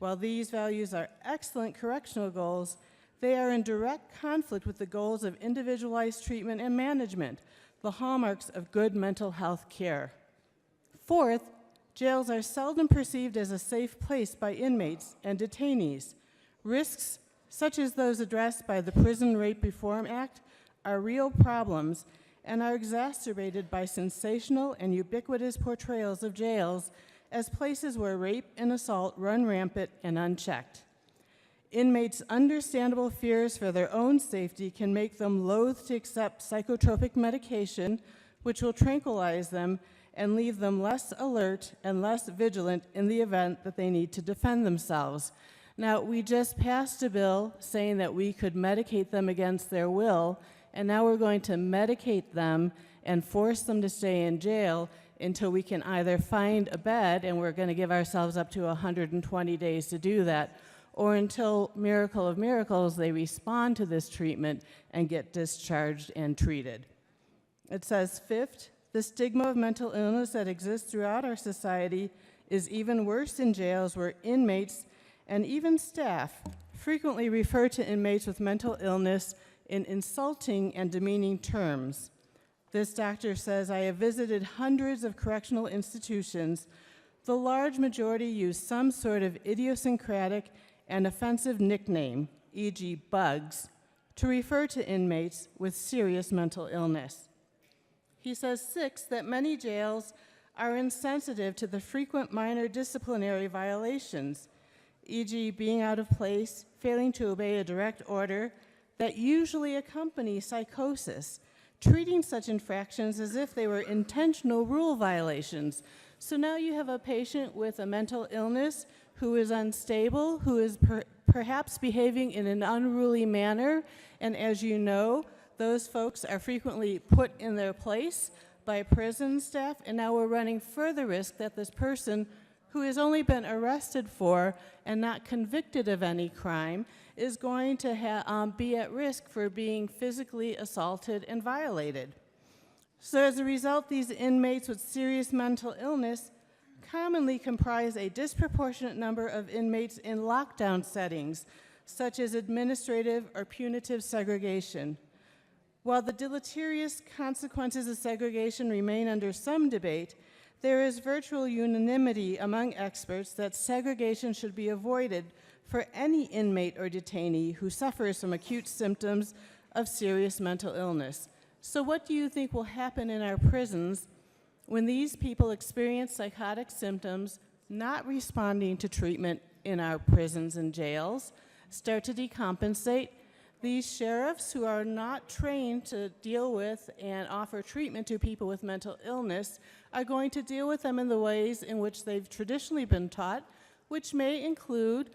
While these values are excellent correctional goals, they are in direct conflict with the goals of individualized treatment and management, the hallmarks of good mental health care. Fourth, jails are seldom perceived as a safe place by inmates and detainees. Risks, such as those addressed by the Prison Rape Reform Act, are real problems and are exacerbated by sensational and ubiquitous portrayals of jails as places where rape and assault run rampant and unchecked. Inmates' understandable fears for their own safety can make them loath to accept psychotropic medication, which will tranquilize them and leave them less alert and less vigilant in the event that they need to defend themselves. Now, we just passed a bill saying that we could medicate them against their will, and now we're going to medicate them and force them to stay in jail until we can either find a bed, and we're going to give ourselves up to 120 days to do that, or until, miracle of miracles, they respond to this treatment and get discharged and treated. It says, fifth, the stigma of mental illness that exists throughout our society is even worse in jails where inmates and even staff frequently refer to inmates with mental illness in insulting and demeaning terms. This doctor says, I have visited hundreds of correctional institutions. The large majority use some sort of idiosyncratic and offensive nickname, e.g. bugs, to refer to inmates with serious mental illness. He says, sixth, that many jails are insensitive to the frequent minor disciplinary violations, e.g. being out of place, failing to obey a direct order that usually accompany psychosis, treating such infractions as if they were intentional rule violations. So now you have a patient with a mental illness who is unstable, who is perhaps behaving in an unruly manner, and as you know, those folks are frequently put in their place by prison staff, and now we're running further risk that this person who has only been arrested for and not convicted of any crime is going to be at risk for being physically assaulted and violated. So as a result, these inmates with serious mental illness commonly comprise a disproportionate number of inmates in lockdown settings, such as administrative or punitive segregation. While the deleterious consequences of segregation remain under some debate, there is virtual unanimity among experts that segregation should be avoided for any inmate or detainee who suffers from acute symptoms of serious mental illness. So what do you think will happen in our prisons when these people experience psychotic symptoms, not responding to treatment in our prisons and jails, start to decompensate? These sheriffs who are not trained to deal with and offer treatment to people with mental illness are going to deal with them in the ways in which they've traditionally been taught, which may include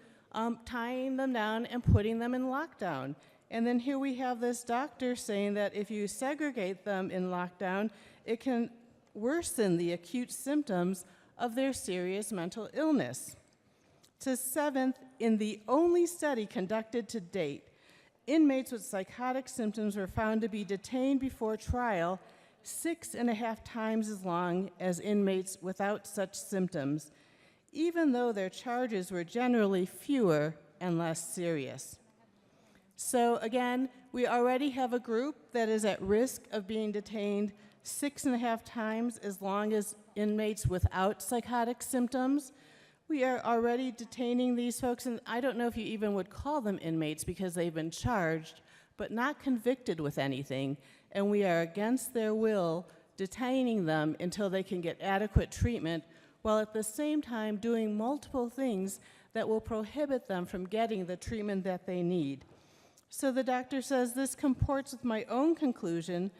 tying them down and putting them in lockdown. And then here we have this doctor saying that if you segregate them in lockdown, it can worsen the acute symptoms of their serious mental illness. To seventh, in the only study conducted to date, inmates with psychotic symptoms were found to be detained before trial 6.5 times as long as inmates without such symptoms, even though their charges were generally fewer and less serious. So again, we already have a group that is at risk of being detained 6.5 times as long as inmates without psychotic symptoms. We are already detaining these folks, and I don't know if you even would call them inmates because they've been charged, but not convicted with anything, and we are against their will detaining them until they can get adequate treatment, while at the same time doing multiple things that will prohibit them from getting the treatment that they need. So the doctor says this comports with my own conclusion,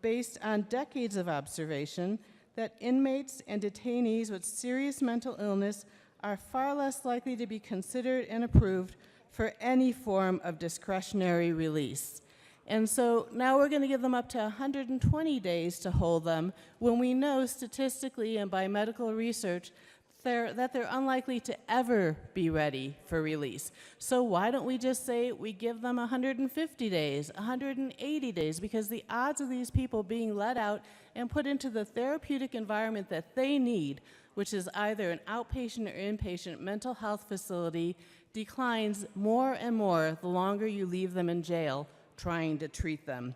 based on decades of observation, that inmates and detainees with serious mental illness are far less likely to be considered and approved for any form of discretionary release. And so now we're going to give them up to 120 days to hold them when we know statistically and by medical research that they're unlikely to ever be ready for release. So why don't we just say we give them 150 days, 180 days, because the odds of these people being let out and put into the therapeutic environment that they need, which is either an outpatient or inpatient mental health facility, declines more and more the longer you leave them in jail trying to treat them.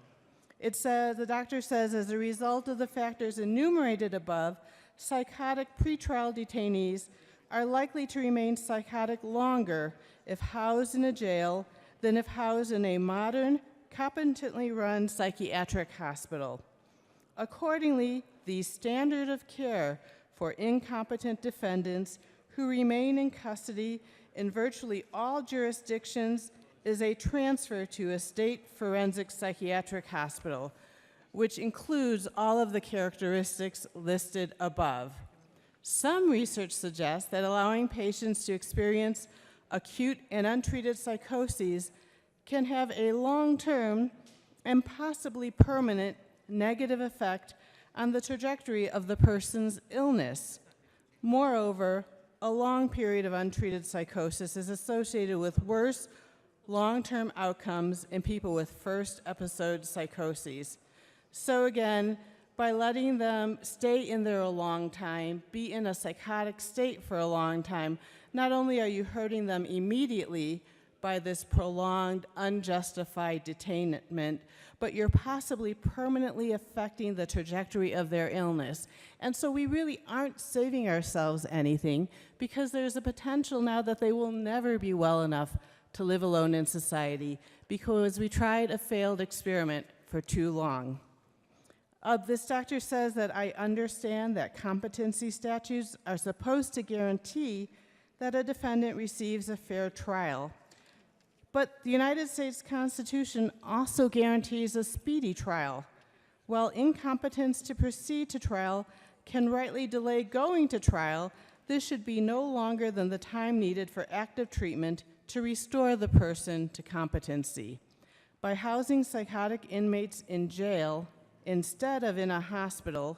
It says, the doctor says, as a result of the factors enumerated above, psychotic pretrial detainees are likely to remain psychotic longer if housed in a jail than if housed in a modern, competently run psychiatric hospital. Accordingly, the standard of care for incompetent defendants who remain in custody in virtually all jurisdictions is a transfer to a state forensic psychiatric hospital, which includes all of the characteristics listed above. Some research suggests that allowing patients to experience acute and untreated psychoses can have a long-term and possibly permanent negative effect on the trajectory of the person's illness. Moreover, a long period of untreated psychosis is associated with worse long-term outcomes in people with first episode psychoses. So again, by letting them stay in there a long time, be in a psychotic state for a long time, not only are you hurting them immediately by this prolonged, unjustified detainment, but you're possibly permanently affecting the trajectory of their illness. And so we really aren't saving ourselves anything, because there's a potential now that they will never be well enough to live alone in society, because we tried a failed experiment for too long. This doctor says that I understand that competency statutes are supposed to guarantee that a defendant receives a fair trial. But the United States Constitution also guarantees a speedy trial. While incompetence to proceed to trial can rightly delay going to trial, this should be no longer than the time needed for active treatment to restore the person to competency. By housing psychotic inmates in jail instead of in a hospital,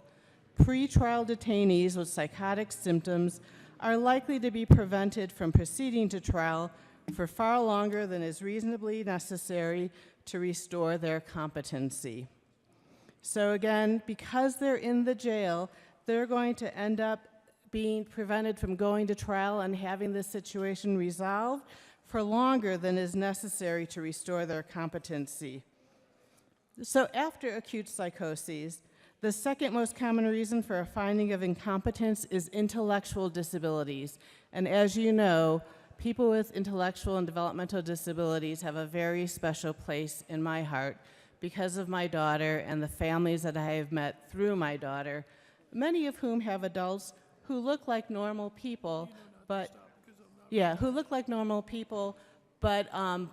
pretrial detainees with psychotic symptoms are likely to be prevented from proceeding to trial for far longer than is reasonably necessary to restore their competency. So again, because they're in the jail, they're going to end up being prevented from going to trial and having this situation resolved for longer than is necessary to restore their competency. So after acute psychoses, the second most common reason for a finding of incompetence is intellectual disabilities. And as you know, people with intellectual and developmental disabilities have a very special place in my heart because of my daughter and the families that I have met through my daughter, many of whom have adults who look like normal people, but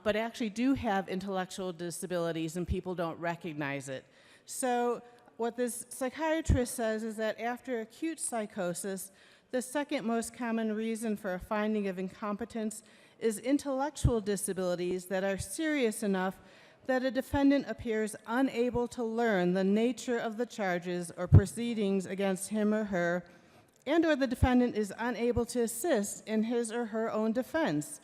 but actually do have intellectual disabilities, and people don't recognize it. So what this psychiatrist says is that after acute psychosis, the second most common reason for a finding of incompetence is intellectual disabilities that are serious enough that a defendant appears unable to learn the nature of the charges or proceedings against him or her, and or the defendant is unable to assist in his or her own defense.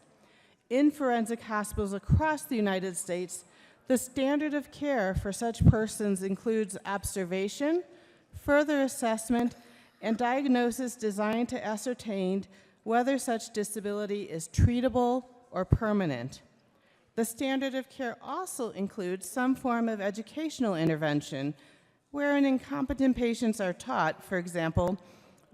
In forensic hospitals across the United States, the standard of care for such persons includes observation, further assessment, and diagnosis designed to ascertain whether such disability is treatable or permanent. The standard of care also includes some form of educational intervention, wherein incompetent patients are taught, for example,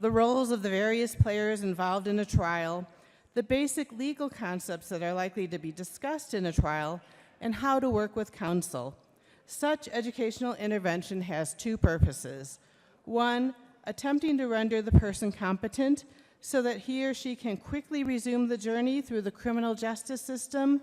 the roles of the various players involved in a trial, the basic legal concepts that are likely to be discussed in a trial, and how to work with counsel. Such educational intervention has two purposes. One, attempting to render the person competent so that he or she can quickly resume the journey through the criminal justice system,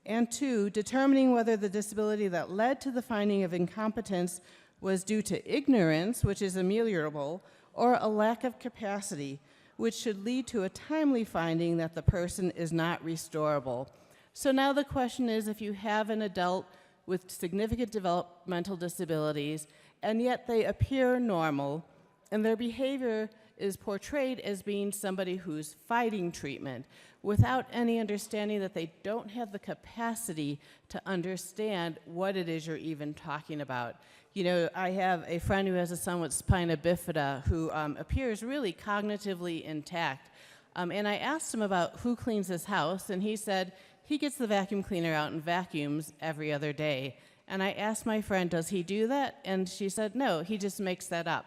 and two, determining whether the disability that led to the finding of incompetence was due to ignorance, which is ameliorable, or a lack of capacity, which should lead to a timely finding that the person is not restorable. So now the question is, if you have an adult with significant developmental disabilities, and yet they appear normal, and their behavior is portrayed as being somebody who's fighting treatment, without any understanding that they don't have the capacity to understand what it is you're even talking about. You know, I have a friend who has a son with spina bifida who appears really cognitively intact. And I asked him about who cleans his house, and he said he gets the vacuum cleaner out and vacuums every other day. And I asked my friend, does he do that? And she said, no, he just makes that up.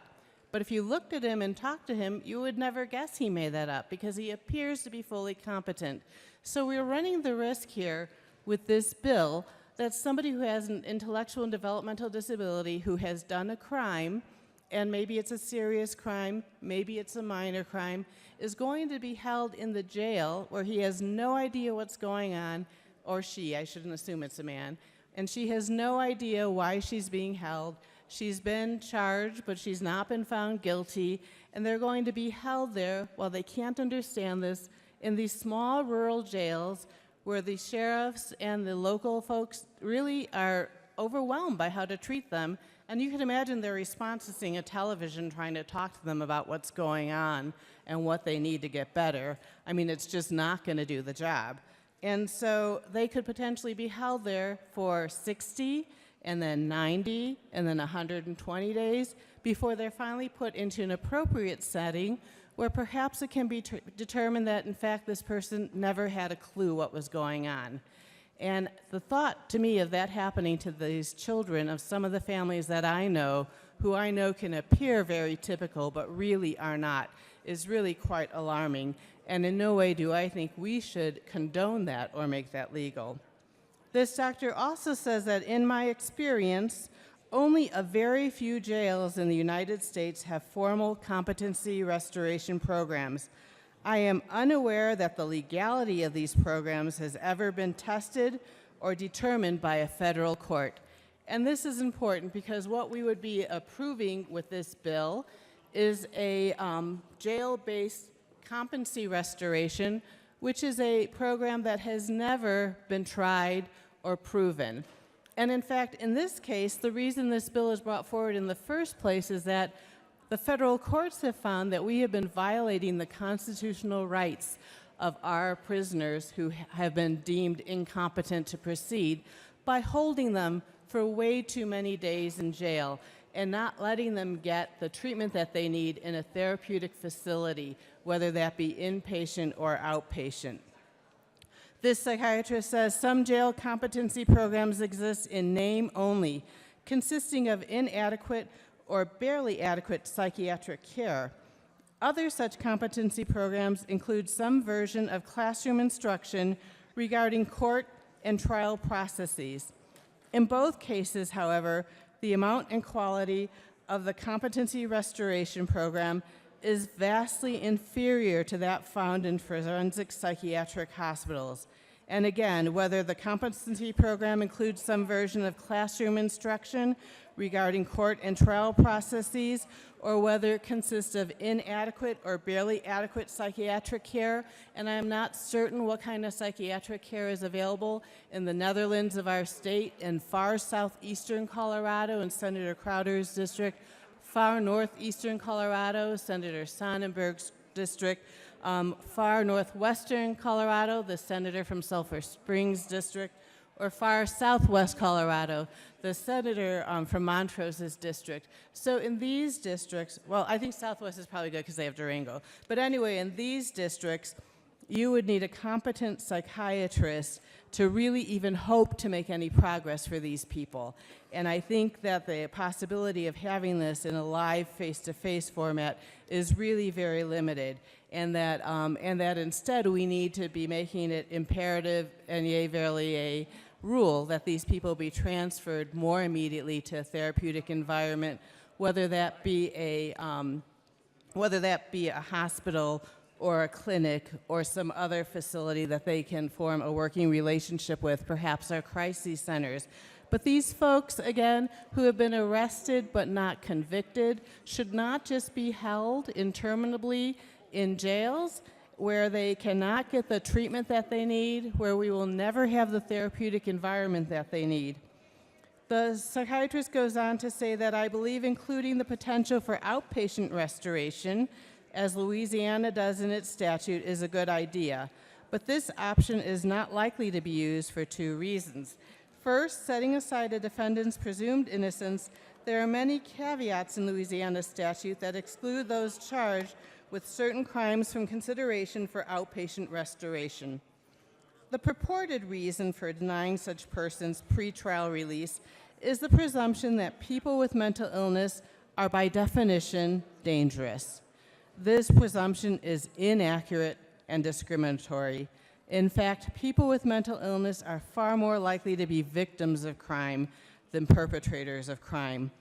But if you looked at him and talked to him, you would never guess he made that up, because he appears to be fully competent. So we're running the risk here with this bill that somebody who has an intellectual and developmental disability who has done a crime, and maybe it's a serious crime, maybe it's a minor crime, is going to be held in the jail where he has no idea what's going on, or she, I shouldn't assume it's a man, and she has no idea why she's being held. She's been charged, but she's not been found guilty, and they're going to be held there while they can't understand this, in these small rural jails where the sheriffs and the local folks really are overwhelmed by how to treat them. And you can imagine their response to seeing a television trying to talk to them about what's going on and what they need to get better. I mean, it's just not going to do the job. And so they could potentially be held there for 60 and then 90 and then 120 days before they're finally put into an appropriate setting where perhaps it can be determined that, in fact, this person never had a clue what was going on. And the thought to me of that happening to these children of some of the families that I know, who I know can appear very typical but really are not, is really quite alarming. And in no way do I think we should condone that or make that legal. This doctor also says that in my experience, only a very few jails in the United States have formal competency restoration programs. I am unaware that the legality of these programs has ever been tested or determined by a federal court. And this is important because what we would be approving with this bill is a jail-based competency restoration, which is a program that has never been tried or proven. And in fact, in this case, the reason this bill is brought forward in the first place is that the federal courts have found that we have been violating the constitutional rights of our prisoners who have been deemed incompetent to proceed by holding them for way too many days in jail and not letting them get the treatment that they need in a therapeutic facility, whether that be inpatient or outpatient. This psychiatrist says some jail competency programs exist in name only, consisting of inadequate or barely adequate psychiatric care. Other such competency programs include some version of classroom instruction regarding court and trial processes. In both cases, however, the amount and quality of the competency restoration program is vastly inferior to that found in forensic psychiatric hospitals. And again, whether the competency program includes some version of classroom instruction regarding court and trial processes, or whether it consists of inadequate or barely adequate psychiatric care, and I'm not certain what kind of psychiatric care is available in the Netherlands of our state, in far southeastern Colorado in Senator Crowder's district, far northeastern Colorado, Senator Sonnenberg's district, far northwestern Colorado, the senator from Sulphur Springs district, or far southwest Colorado, the senator from Montrose's district. So in these districts, well, I think southwest is probably good because they have Durango. But anyway, in these districts, you would need a competent psychiatrist to really even hope to make any progress for these people. And I think that the possibility of having this in a live face-to-face format is really very limited, and that instead we need to be making it imperative and yea, verily a rule that these people be transferred more immediately to a therapeutic environment, whether that be a hospital or a clinic or some other facility that they can form a working relationship with, perhaps our crisis centers. But these folks, again, who have been arrested but not convicted, should not just be held interminably in jails where they cannot get the treatment that they need, where we will never have the therapeutic environment that they need. The psychiatrist goes on to say that I believe including the potential for outpatient restoration, as Louisiana does in its statute, is a good idea. But this option is not likely to be used for two reasons. First, setting aside a defendant's presumed innocence, there are many caveats in Louisiana's statute that exclude those charged with certain crimes from consideration for outpatient restoration. The purported reason for denying such persons pretrial release is the presumption that people with mental illness are by definition dangerous. This presumption is inaccurate and discriminatory. In fact, people with mental illness are far more likely to be victims of crime than perpetrators of crime.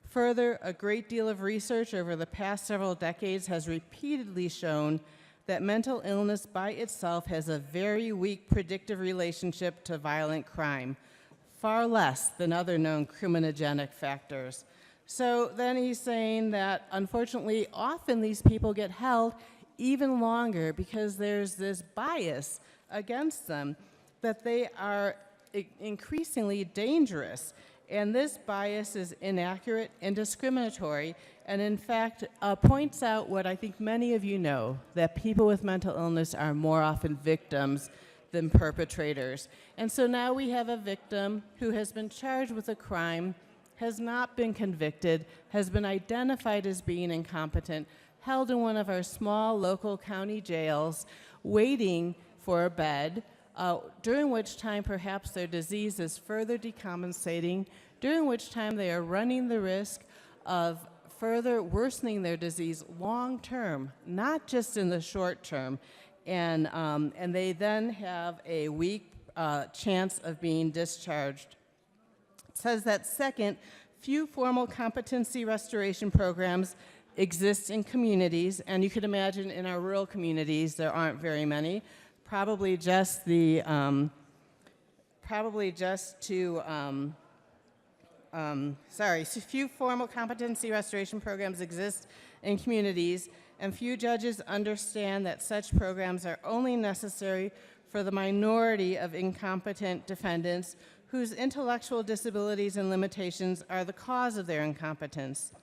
Further, a great deal of research over the past several decades has repeatedly shown that mental illness by itself has a very weak predictive relationship to violent crime, far less than other known criminogenic factors. So then he's saying that, unfortunately, often these people get held even longer because there's this bias against them that they are increasingly dangerous. And this bias is inaccurate and discriminatory, and in fact points out what I think many of you know, that people with mental illness are more often victims than perpetrators. And so now we have a victim who has been charged with a crime, has not been convicted, has been identified as being incompetent, held in one of our small local county jails, waiting for a bed, during which time perhaps their disease is further decompensating, during which time they are running the risk of further worsening their disease long term, not just in the short term. And they then have a weak chance of being discharged. It says that second, few formal competency restoration programs exist in communities, and you could imagine in our rural communities there aren't very many. Probably just few formal competency restoration programs exist in communities, and few judges understand that such programs are only necessary for the minority of incompetent defendants whose intellectual disabilities and limitations are the cause of their incompetence.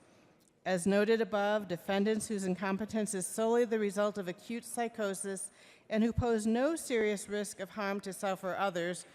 As noted above, defendants whose incompetence is solely the result of acute psychosis and who pose no serious risk of harm to self or others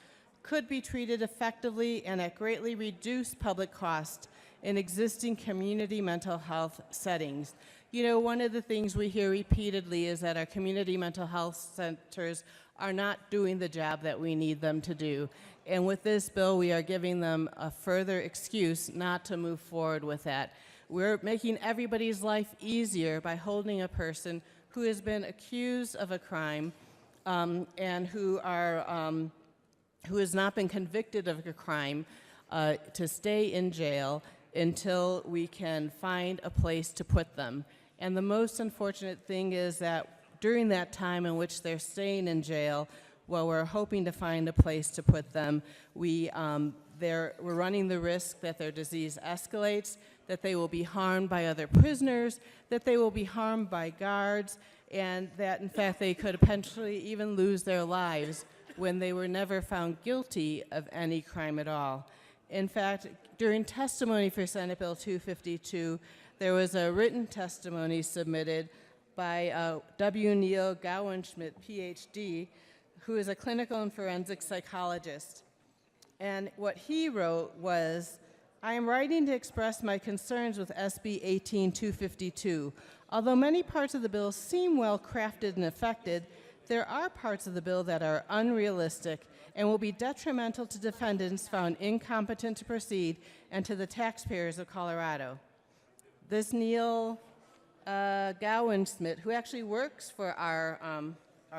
could be treated effectively and at greatly reduced public cost in existing community mental health settings. You know, one of the things we hear repeatedly is that our community mental health centers are not doing the job that we need them to do. And with this bill, we are giving them a further excuse not to move forward with that. We're making everybody's life easier by holding a person who has been accused of a crime and who has not been convicted of a crime to stay in jail until we can find a place to put them. And the most unfortunate thing is that during that time in which they're staying in jail, while we're hoping to find a place to put them, we're running the risk that their disease escalates, that they will be harmed by other prisoners, that they will be harmed by guards, and that in fact they could potentially even lose their lives when they were never found guilty of any crime at all. In fact, during testimony for Senate Bill 252, there was a written testimony submitted by W. Neil Gowenschmidt, PhD, who is a clinical and forensic psychologist. And what he wrote was, I am writing to express my concerns with SB 18252. Although many parts of the bill seem well crafted and effected, there are parts of the bill that are unrealistic and will be detrimental to defendants found incompetent to proceed and to the taxpayers of Colorado. This Neil Gowenschmidt, who actually works for our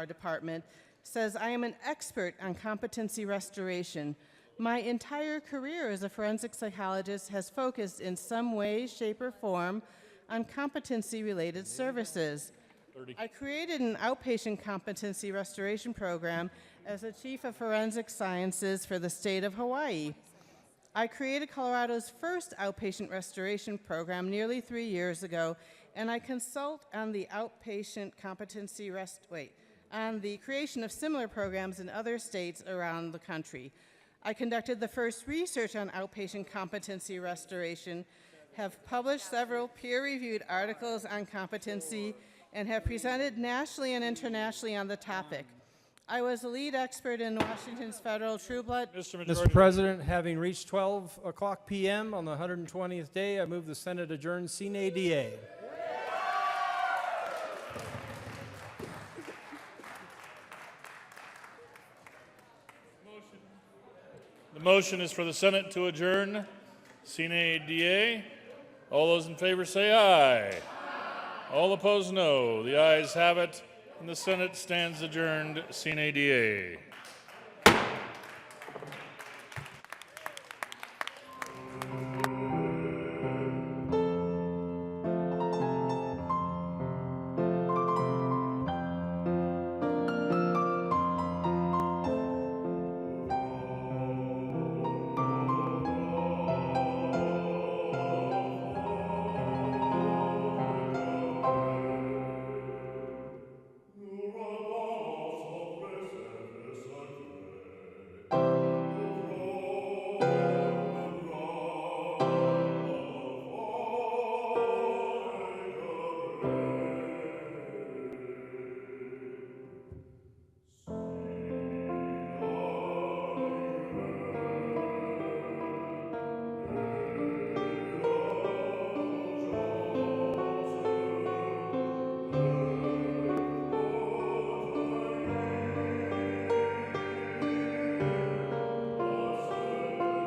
department, says, I am an expert on competency restoration. My entire career as a forensic psychologist has focused in some way, shape, or form on competency-related services. I created an outpatient competency restoration program as the Chief of Forensic Sciences for the state of Hawaii. I created Colorado's first outpatient restoration program nearly 3 years ago, and I consult on the outpatient competency on the creation of similar programs in other states around the country. I conducted the first research on outpatient competency restoration, have published several peer-reviewed articles on competency, and have presented nationally and internationally on the topic. I was a lead expert in Washington's federal True Blood. Mr. President, having reached 12 o'clock p.m. on the 120th day, I move the Senate adjourn sine die. The motion is for the Senate to adjourn sine die. All those in favor say aye. All opposed, no. The ayes have it, and the Senate stands adjourned sine die.